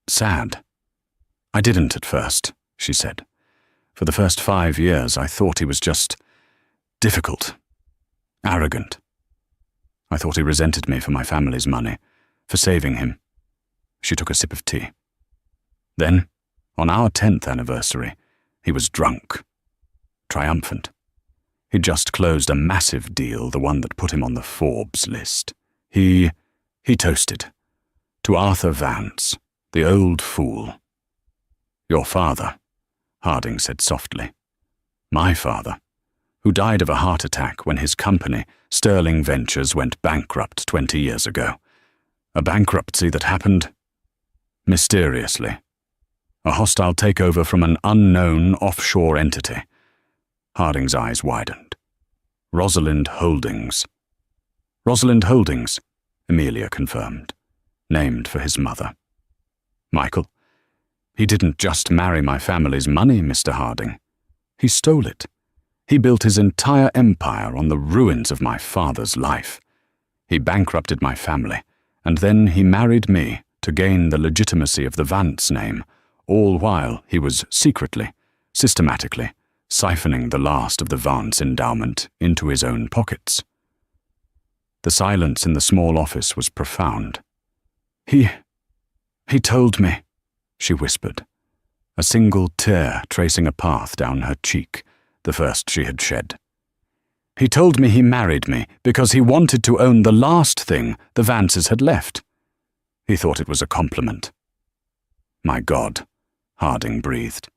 sad. "I didn't at first," she said. "For the first 5 years, I thought he was just difficult, arrogant. I thought he resented me for my family's money, for saving him." She took a sip of tea. "Then, on our 10th anniversary, he was drunk, triumphant. He'd just closed a massive deal, the one that put him on the Forbes list. He toasted. To Arthur Vance, the old fool." "Your father," Harding said softly. "My father, who died of a heart attack when his company, Sterling Ventures, went bankrupt 20 years ago. A bankruptcy that happened mysteriously. A hostile takeover from an unknown offshore entity." Harding's eyes widened. "Rosalind Holdings." "Rosalind Holdings," Amelia confirmed. "Named for his mother." "Michael, he didn't just marry my family's money, Mr. Harding. He stole it. He built his entire empire on the ruins of my father's life. He bankrupted my family, and then he married me to gain the legitimacy of the Vance name, all while he was secretly, systematically, siphoning the last of the Vance endowment into his own pockets." The silence in the small office was profound. He told me," she whispered, a single tear tracing a path down her cheek, the first she had shed. "He told me he married me because he wanted to own the last thing the Vances had left. He thought it was a compliment." "My God," Harding breathed.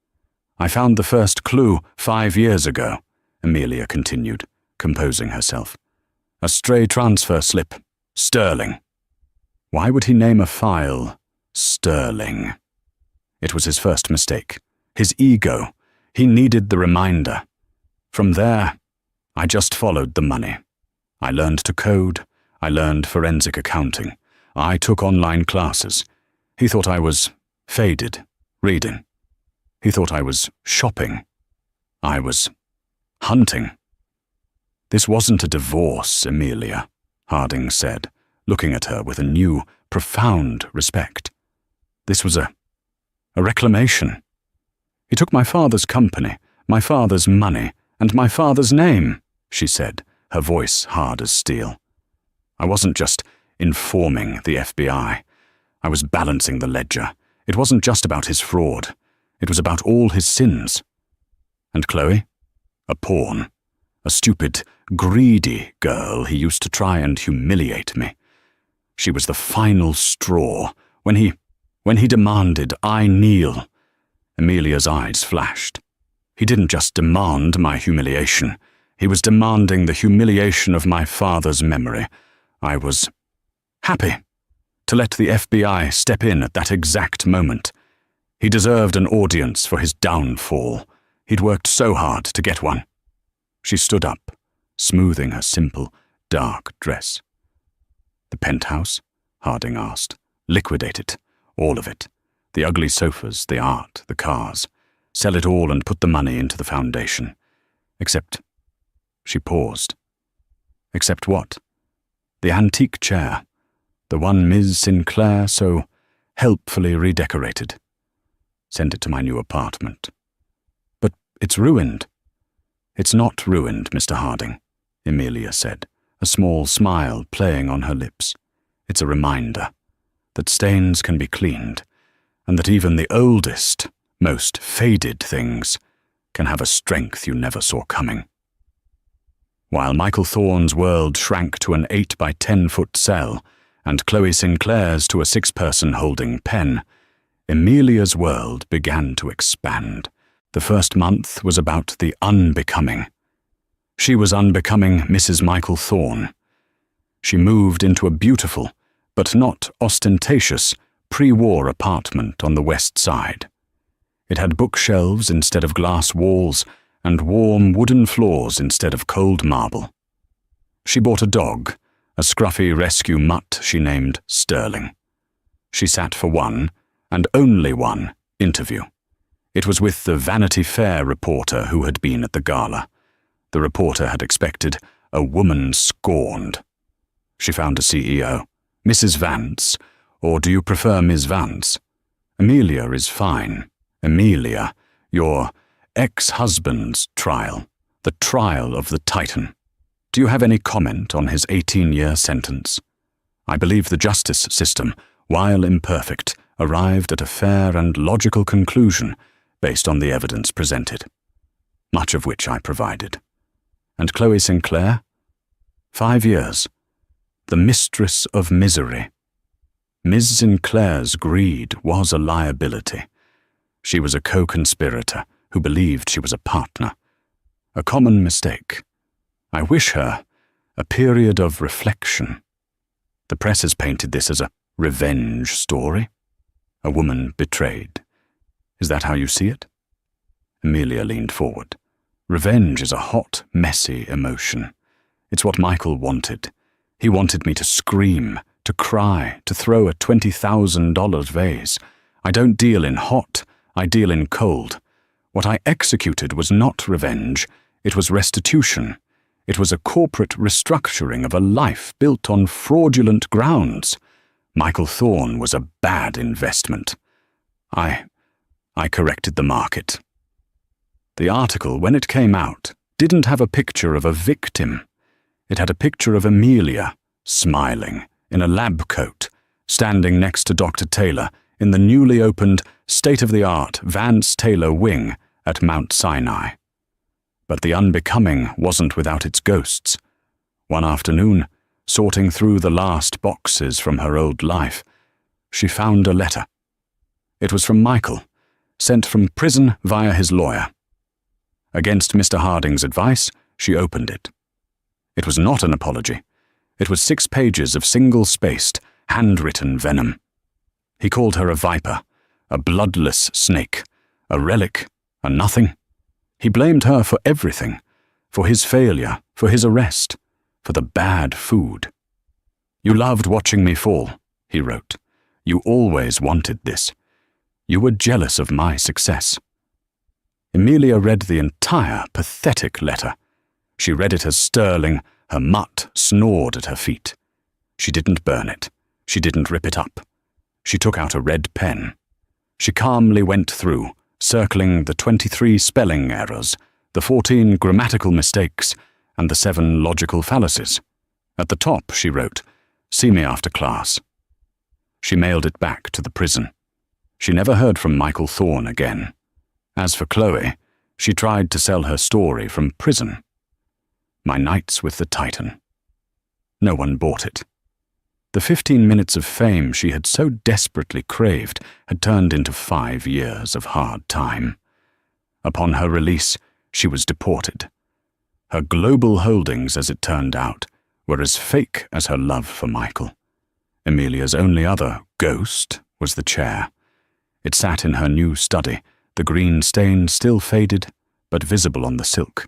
I found the first clue 5 years ago, Amelia continued, composing herself. A stray transfer slip. Sterling. Why would he name a file Sterling? It was his first mistake. His ego. He needed the reminder. From there, I just followed the money. I learned to code. I learned forensic accounting. I took online classes. He thought I was faded, reading. He thought I was shopping. I was hunting. This wasn't a divorce, Amelia, Harding said, looking at her with a new, profound respect. This was a reclamation. He took my father's company, my father's money, and my father's name, she said, her voice hard as steel. I wasn't just informing the FBI. I was balancing the ledger. It wasn't just about his fraud. It was about all his sins. And Chloe? A pawn. A stupid, greedy girl he used to try and humiliate me. She was the final straw. When he demanded I kneel, Amelia's eyes flashed. He didn't just demand my humiliation. He was demanding the humiliation of my father's memory. I was happy to let the FBI step in at that exact moment. He deserved an audience for his downfall. He'd worked so hard to get one. She stood up, smoothing her simple, dark dress. The penthouse? Harding asked. Liquidate it. All of it. The ugly sofas, the art, the cars. Sell it all and put the money into the foundation. Except... She paused. Except what? The antique chair. The one Ms. Sinclair so helpfully redecorated. Send it to my new apartment. But it's ruined. It's not ruined, Mr. Harding, Amelia said, a small smile playing on her lips. It's a reminder that stains can be cleaned, and that even the oldest, most faded things can have a strength you never saw coming. While Michael Thorne's world shrank to an 8 by 10-foot cell, and Chloe Sinclair's to a 6-person holding pen, Amelia's world began to expand. The first month was about the unbecoming. She was unbecoming Mrs. Michael Thorne. She moved into a beautiful, but not ostentatious, pre-war apartment on the west side. It had bookshelves instead of glass walls, and warm wooden floors instead of cold marble. She bought a dog, a scruffy rescue mutt she named Sterling. She sat for one, and only one, interview. It was with the Vanity Fair reporter who had been at the gala. The reporter had expected a woman scorned. She found a CEO. Mrs. Vance, or do you prefer Ms. Vance? Amelia is fine. Amelia, your ex-husband's trial, the trial of the Titan. Do you have any comment on his 18-year sentence? I believe the justice system, while imperfect, arrived at a fair and logical conclusion based on the evidence presented, much of which I provided. And Chloe Sinclair? 5 years. The mistress of misery. Ms. Sinclair's greed was a liability. She was a co-conspirator who believed she was a partner. A common mistake. I wish her a period of reflection. The press has painted this as a revenge story. A woman betrayed. Is that how you see it? Amelia leaned forward. Revenge is a hot, messy emotion. It's what Michael wanted. He wanted me to scream, to cry, to throw a $20,000 vase. I don't deal in hot, I deal in cold. What I executed was not revenge, it was restitution. It was a corporate restructuring of a life built on fraudulent grounds. Michael Thorne was a bad investment. I corrected the market. The article, when it came out, didn't have a picture of a victim. It had a picture of Amelia, smiling, in a lab coat, standing next to Dr. Taylor in the newly opened, state-of-the-art Vance Taylor wing at Mount Sinai. But the unbecoming wasn't without its ghosts. One afternoon, sorting through the last boxes from her old life, she found a letter. It was from Michael, sent from prison via his lawyer. Against Mr. Harding's advice, she opened it. It was not an apology. It was 6 pages of single-spaced, handwritten venom. He called her a viper, a bloodless snake, a relic, a nothing. He blamed her for everything, for his failure, for his arrest, for the bad food. "You loved watching me fall," he wrote. "You always wanted this. You were jealous of my success." Emilia read the entire pathetic letter. She read it as sterling, her mutt snored at her feet. She didn't burn it. She didn't rip it up. She took out a red pen. She calmly went through, circling the 23 spelling errors, the 14 grammatical mistakes, and the 7 logical fallacies. At the top, she wrote, "See me after class." She mailed it back to the prison. She never heard from Michael Thorne again. As for Chloe, she tried to sell her story from prison. My Nights with the Titan. No one bought it. The 15 minutes of fame she had so desperately craved had turned into 5 years of hard time. Upon her release, she was deported. Her global holdings, as it turned out, were as fake as her love for Michael. Emilia's only other ghost was the chair. It sat in her new study, the green stain still faded, but visible on the silk.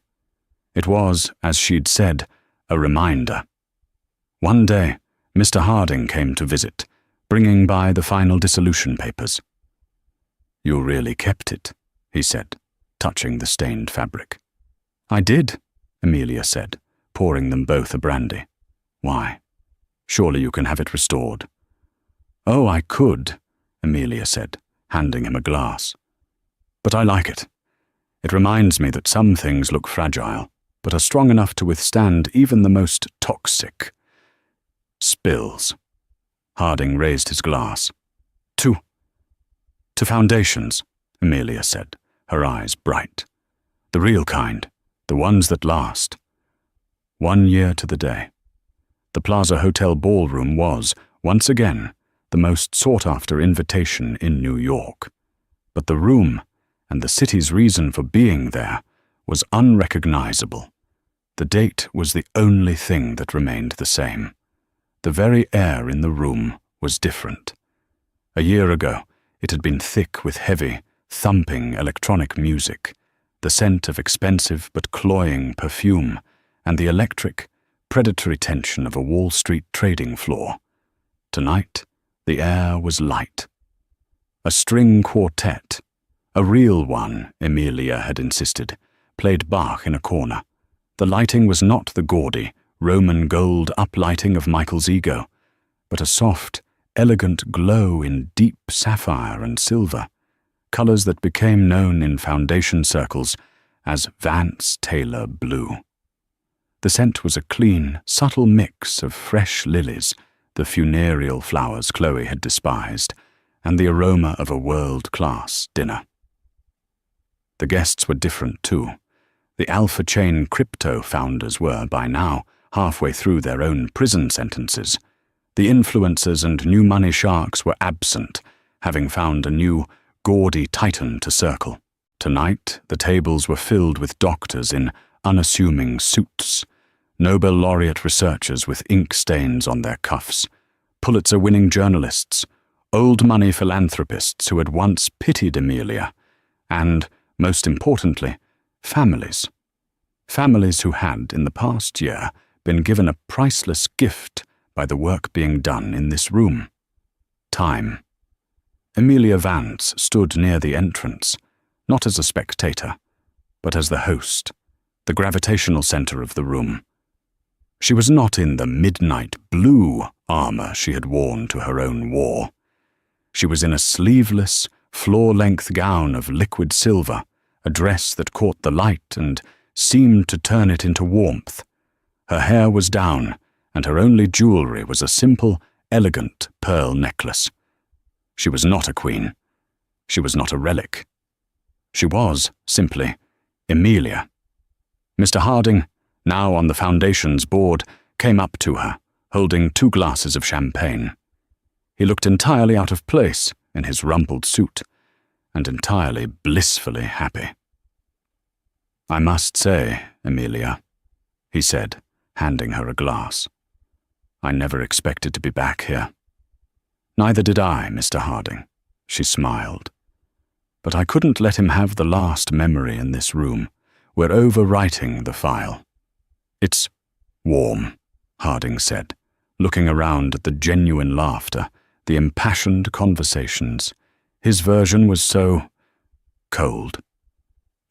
It was, as she'd said, a reminder. One day, Mr. Harding came to visit, bringing by the final dissolution papers. "You really kept it," he said, touching the stained fabric. "I did," Emilia said, pouring them both a brandy. "Why? Surely you can have it restored." "Oh, I could," Emilia said, handing him a glass. "But I like it. It reminds me that some things look fragile, but are strong enough to withstand even the most toxic spills." Harding raised his glass. To foundations," Emilia said, her eyes bright. "The real kind, the ones that last." 1 year to the day. The Plaza Hotel ballroom was, once again, the most sought-after invitation in New York. But the room, and the city's reason for being there, was unrecognizable. The date was the only thing that remained the same. The very air in the room was different. A year ago, it had been thick with heavy, thumping electronic music, the scent of expensive but cloying perfume, and the electric, predatory tension of a Wall Street trading floor. Tonight, the air was light. A string quartet, a real one, Emilia had insisted, played Bach in a corner. The lighting was not the gaudy, Roman gold uplighting of Michael's ego, but a soft, elegant glow in deep sapphire and silver, colors that became known in foundation circles as Vance Taylor blue. The scent was a clean, subtle mix of fresh lilies, the funereal flowers Chloe had despised, and the aroma of a world-class dinner. The guests were different too. The Alpha Chain crypto founders were, by now, halfway through their own prison sentences. The influencers and new money sharks were absent, having found a new, gaudy titan to circle. Tonight, the tables were filled with doctors in unassuming suits, Nobel laureate researchers with ink stains on their cuffs, Pulitzer-winning journalists, old money philanthropists who had once pitied Emilia, and, most importantly, families. Families who had, in the past year, been given a priceless gift by the work being done in this room. Time. Emilia Vance stood near the entrance, not as a spectator, but as the host, the gravitational center of the room. She was not in the midnight blue armor she had worn to her own war. She was in a sleeveless, floor-length gown of liquid silver, a dress that caught the light and seemed to turn it into warmth. Her hair was down, and her only jewelry was a simple, elegant pearl necklace. She was not a queen. She was not a relic. She was, simply, Emilia. Mr. Harding, now on the Foundation's board, came up to her, holding 2 glasses of champagne. He looked entirely out of place in his rumpled suit, and entirely blissfully happy. "I must say, Amelia," he said, handing her a glass, "I never expected to be back here." "Neither did I, Mr. Harding," she smiled. "But I couldn't let him have the last memory in this room. We're overwriting the file." "It's warm," Harding said, looking around at the genuine laughter, the impassioned conversations. His version was so cold.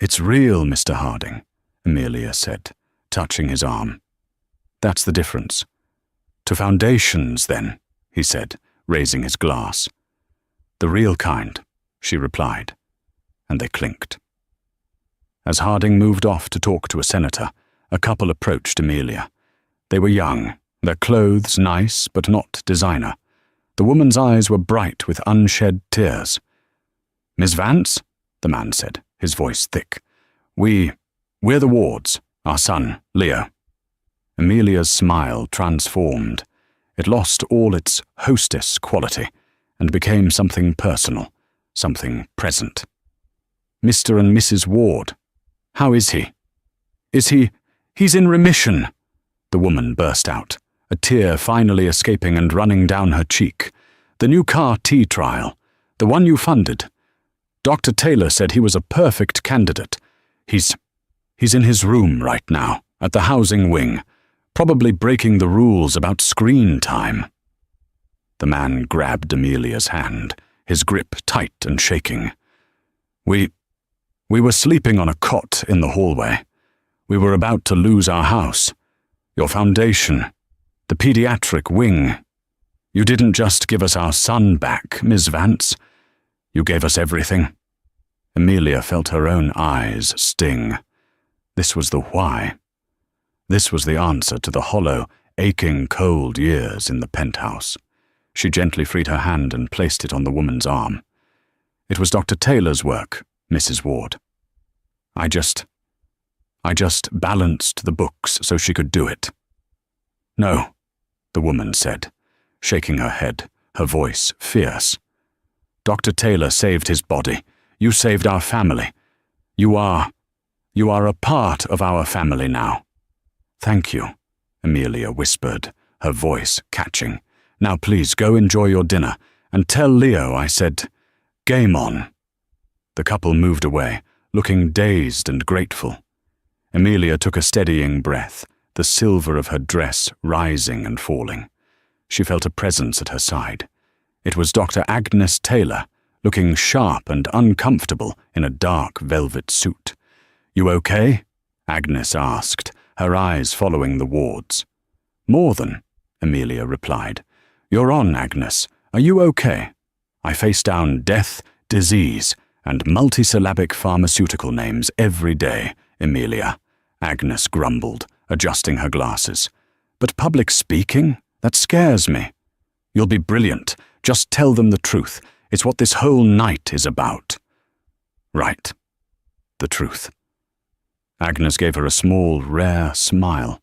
"It's real, Mr. Harding," Amelia said, touching his arm. "That's the difference." "To foundations, then," he said, raising his glass. "The real kind," she replied, and they clinked. As Harding moved off to talk to a senator, a couple approached Amelia. They were young, their clothes nice but not designer. The woman's eyes were bright with unshed tears. "Miss Vance," the man said, his voice thick. We're the Wards, our son, Leo." Amelia's smile transformed. It lost all its hostess quality and became something personal, something present. "Mr. and Mrs. Ward. How is he?" He's in remission," the woman burst out, a tear finally escaping and running down her cheek. "The new CAR-T trial, the one you funded. Dr. Taylor said he was a perfect candidate. He's in his room right now, at the housing wing, probably breaking the rules about screen time." The man grabbed Amelia's hand, his grip tight and shaking. We were sleeping on a cot in the hallway. We were about to lose our house. Your foundation, the pediatric wing. You didn't just give us our son back, Ms. Vance. You gave us everything." Amelia felt her own eyes sting. This was the why. This was the answer to the hollow, aching, cold years in the penthouse. She gently freed her hand and placed it on the woman's arm. "It was Dr. Taylor's work, Mrs. Ward. I just balanced the books so she could do it." "No," the woman said, shaking her head, her voice fierce. "Dr. Taylor saved his body. You saved our family. You are a part of our family now." "Thank you," Amelia whispered, her voice catching. "Now please go enjoy your dinner, and tell Leo I said, game on." The couple moved away, looking dazed and grateful. Amelia took a steadying breath, the silver of her dress rising and falling. She felt a presence at her side. It was Dr. Agnes Taylor, looking sharp and uncomfortable in a dark velvet suit. "You okay?" Agnes asked, her eyes following the Wards. "More than," Amelia replied. "You're on, Agnes. Are you okay?" "I face down death, disease, and multisyllabic pharmaceutical names every day, Amelia," Agnes grumbled, adjusting her glasses. "But public speaking? That scares me." "You'll be brilliant. Just tell them the truth. It's what this whole night is about." "Right. The truth." Agnes gave her a small, rare smile.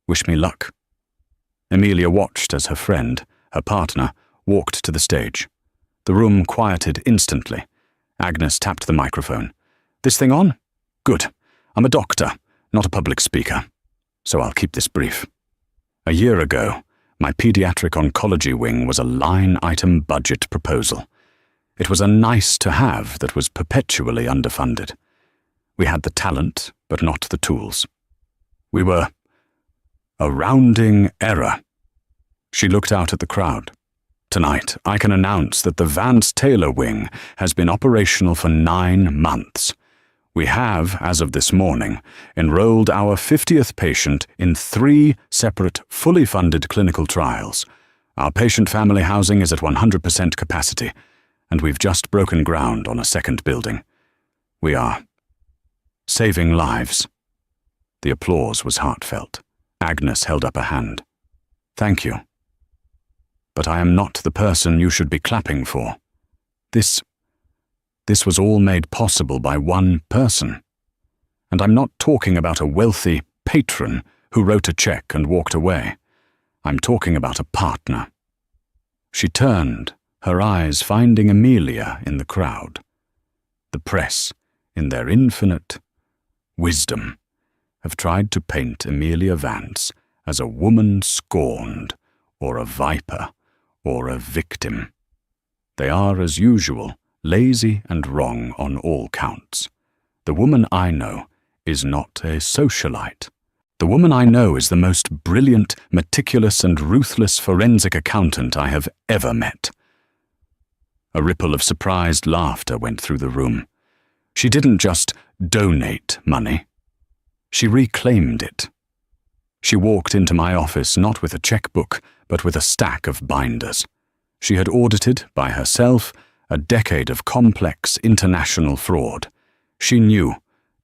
"Wish me luck." Amelia watched as her friend, her partner, walked to the stage. The room quieted instantly. Agnes tapped the microphone. "This thing on? Good. I'm a doctor, not a public speaker, so I'll keep this brief. A year ago, my pediatric oncology wing was a line-item budget proposal. It was a nice-to-have that was perpetually underfunded. We had the talent, but not the tools. We were a rounding error." She looked out at the crowd. "Tonight, I can announce that the Vance Taylor wing has been operational for 9 months. We have, as of this morning, enrolled our 50th patient in 3 separate, fully funded clinical trials. Our patient family housing is at 100% capacity, and we've just broken ground on a second building. We are saving lives." The applause was heartfelt. Agnes held up a hand. "Thank you. But I am not the person you should be clapping for. This was all made possible by one person. And I'm not talking about a wealthy patron who wrote a check and walked away. I'm talking about a partner." She turned, her eyes finding Amelia in the crowd. The press, in their infinite wisdom, have tried to paint Amelia Vance as a woman scorned, or a viper, or a victim. They are, as usual, lazy and wrong on all counts. The woman I know is not a socialite. The woman I know is the most brilliant, meticulous, and ruthless forensic accountant I have ever met. A ripple of surprised laughter went through the room. She didn't just donate money. She reclaimed it. She walked into my office not with a checkbook, but with a stack of binders. She had audited, by herself, a decade of complex international fraud. She knew,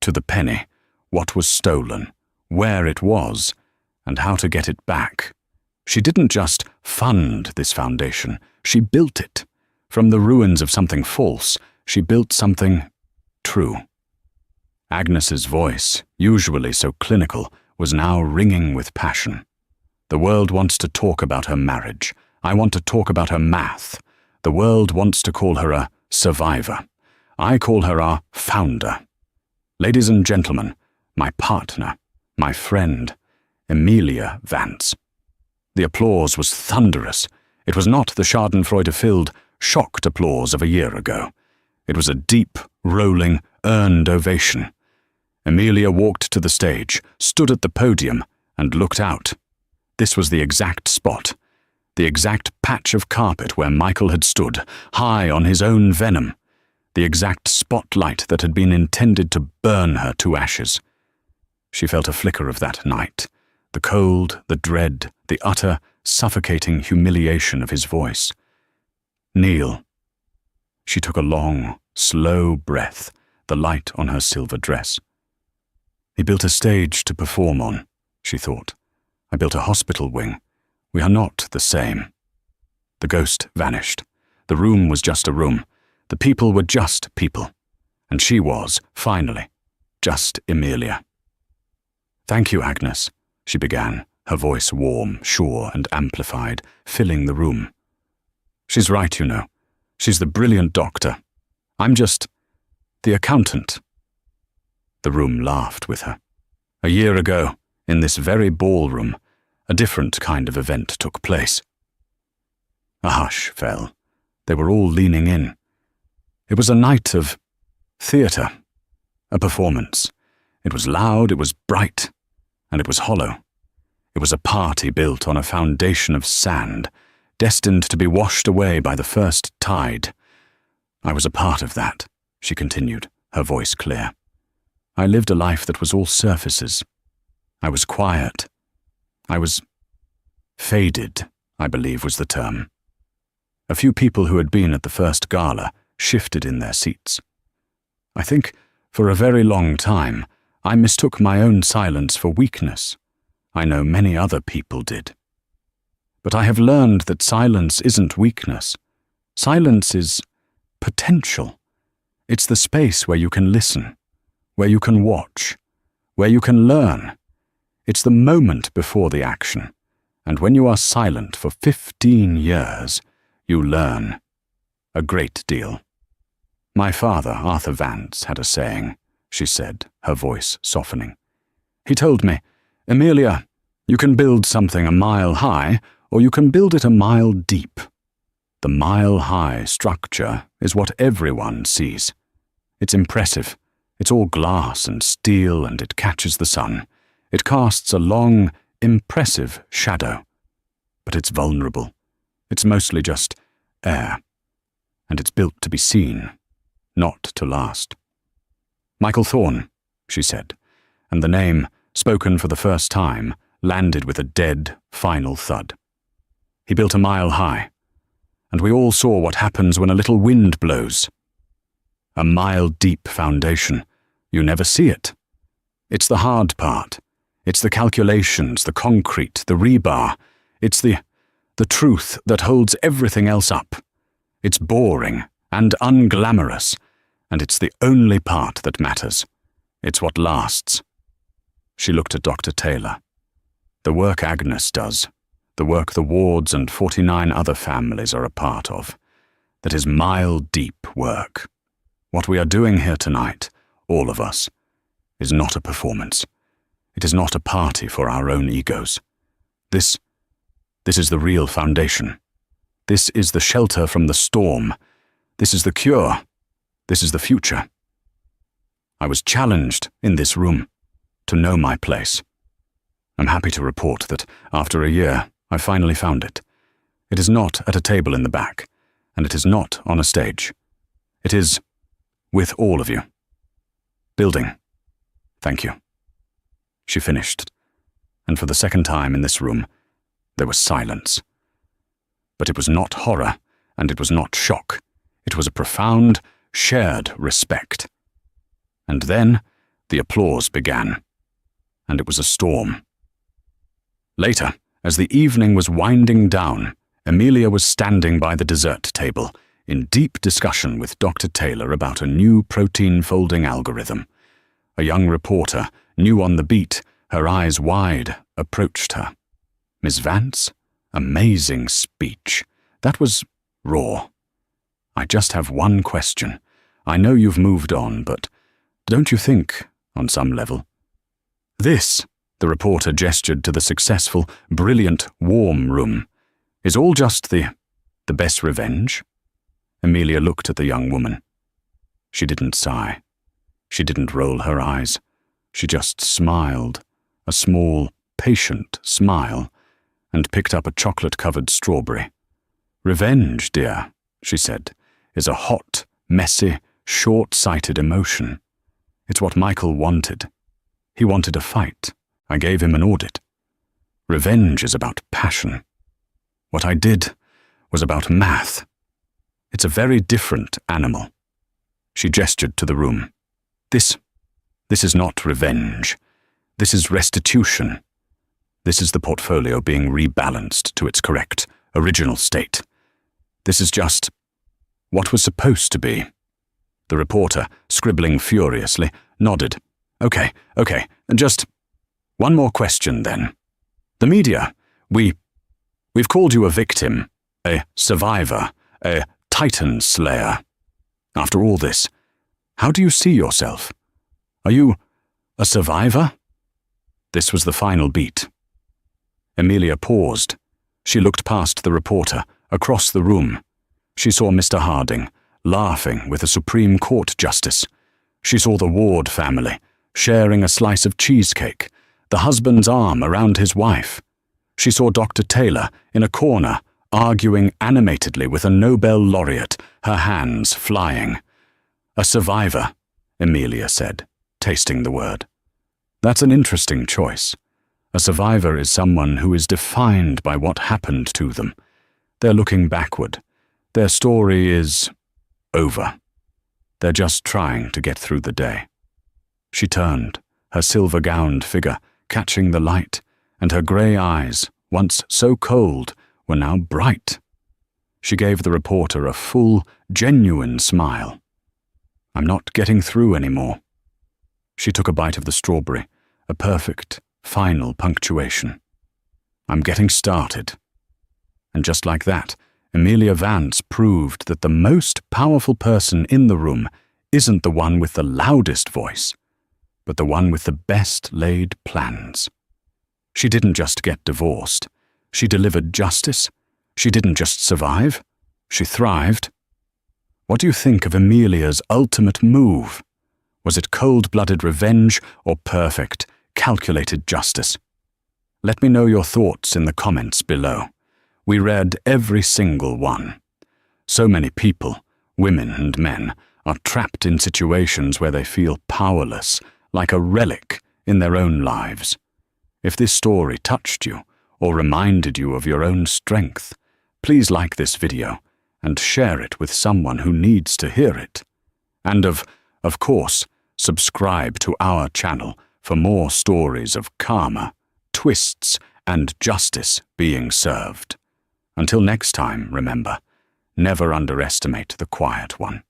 to the penny, what was stolen, where it was, and how to get it back. She didn't just fund this foundation, she built it. From the ruins of something false, she built something true. Agnes's voice, usually so clinical, was now ringing with passion. The world wants to talk about her marriage. I want to talk about her math. The world wants to call her a survivor. I call her our founder. Ladies and gentlemen, my partner, my friend, Amelia Vance. The applause was thunderous. It was not the schadenfreude-filled, shocked applause of a year ago. It was a deep, rolling, earned ovation. Amelia walked to the stage, stood at the podium, and looked out. This was the exact spot, the exact patch of carpet where Michael had stood, high on his own venom, the exact spotlight that had been intended to burn her to ashes. She felt a flicker of that night, the cold, the dread, the utter, suffocating humiliation of his voice. Kneel. She took a long, slow breath, the light on her silver dress. He built a stage to perform on, she thought. I built a hospital wing. We are not the same. The ghost vanished. The room was just a room. The people were just people. And she was, finally, just Amelia. Thank you, Agnes, she began, her voice warm, sure, and amplified, filling the room. She's right, you know. She's the brilliant doctor. I'm just the accountant. The room laughed with her. A year ago, in this very ballroom, a different kind of event took place. A hush fell. They were all leaning in. It was a night of theatre, a performance. It was loud, it was bright, and it was hollow. It was a party built on a foundation of sand, destined to be washed away by the first tide. I was a part of that, she continued, her voice clear. I lived a life that was all surfaces. I was quiet. I was faded, I believe was the term. A few people who had been at the first gala shifted in their seats. I think, for a very long time, I mistook my own silence for weakness. I know many other people did. But I have learned that silence isn't weakness. Silence is potential. It's the space where you can listen, where you can watch, where you can learn. It's the moment before the action, and when you are silent for 15 years, you learn a great deal. My father, Arthur Vance, had a saying, she said, her voice softening. He told me, Amelia, you can build something a mile high, or you can build it a mile deep. The mile-high structure is what everyone sees. It's impressive. It's all glass and steel, and it catches the sun. It casts a long, impressive shadow. But it's vulnerable. It's mostly just air. And it's built to be seen, not to last. Michael Thorne, she said, and the name, spoken for the first time, landed with a dead, final thud. He built a mile high, and we all saw what happens when a little wind blows. A mile-deep foundation. You never see it. It's the hard part. It's the calculations, the concrete, the rebar. It's the truth that holds everything else up. It's boring and unglamorous, and it's the only part that matters. It's what lasts. She looked at Dr. Taylor. The work Agnes does, the work the wards and 49 other families are a part of, that is mile-deep work. What we are doing here tonight, all of us, is not a performance. It is not a party for our own egos. This is the real foundation. This is the shelter from the storm. This is the cure. This is the future. I was challenged in this room to know my place. I'm happy to report that after a year, I finally found it. It is not at a table in the back, and it is not on a stage. It is with all of you. Building. Thank you. She finished, and for the second time in this room, there was silence. But it was not horror, and it was not shock. It was a profound, shared respect. And then the applause began, and it was a storm. Later, as the evening was winding down, Amelia was standing by the dessert table in deep discussion with Dr. Taylor about a new protein folding algorithm. A young reporter, new on the beat, her eyes wide, approached her. Miss Vance? Amazing speech. That was raw. I just have one question. I know you've moved on, but don't you think, on some level? This, the reporter gestured to the successful, brilliant, warm room, is all just the best revenge? Amelia looked at the young woman. She didn't sigh. She didn't roll her eyes. She just smiled, a small, patient smile, and picked up a chocolate-covered strawberry. Revenge, dear, she said, is a hot, messy, short-sighted emotion. It's what Michael wanted. He wanted a fight. I gave him an audit. Revenge is about passion. What I did was about math. It's a very different animal. She gestured to the room. This is not revenge. This is restitution. This is the portfolio being rebalanced to its correct, original state. This is just what was supposed to be. The reporter, scribbling furiously, nodded. Okay, and just one more question then. The media, we've called you a victim, a survivor, a Titan slayer. After all this, how do you see yourself? Are you a survivor? This was the final beat. Amelia paused. She looked past the reporter, across the room. She saw Mr. Harding, laughing with a Supreme Court justice. She saw the Ward family, sharing a slice of cheesecake, the husband's arm around his wife. She saw Dr. Taylor in a corner, arguing animatedly with a Nobel laureate, her hands flying. A survivor, Amelia said, tasting the word. That's an interesting choice. A survivor is someone who is defined by what happened to them. They're looking backward. Their story is over. They're just trying to get through the day. She turned, her silver-gowned figure catching the light, and her grey eyes, once so cold, were now bright. She gave the reporter a full, genuine smile. I'm not getting through anymore. She took a bite of the strawberry, a perfect, final punctuation. I'm getting started. And just like that, Amelia Vance proved that the most powerful person in the room isn't the one with the loudest voice, but the one with the best laid plans. She didn't just get divorced. She delivered justice. She didn't just survive. She thrived. What do you think of Amelia's ultimate move? Was it cold-blooded revenge or perfect, calculated justice? Let me know your thoughts in the comments below. We read every single one. So many people, women and men, are trapped in situations where they feel powerless, like a relic in their own lives. If this story touched you or reminded you of your own strength, please like this video and share it with someone who needs to hear it. And of course, subscribe to our channel for more stories of karma, twists, and justice being served. Until next time, remember, never underestimate the quiet one.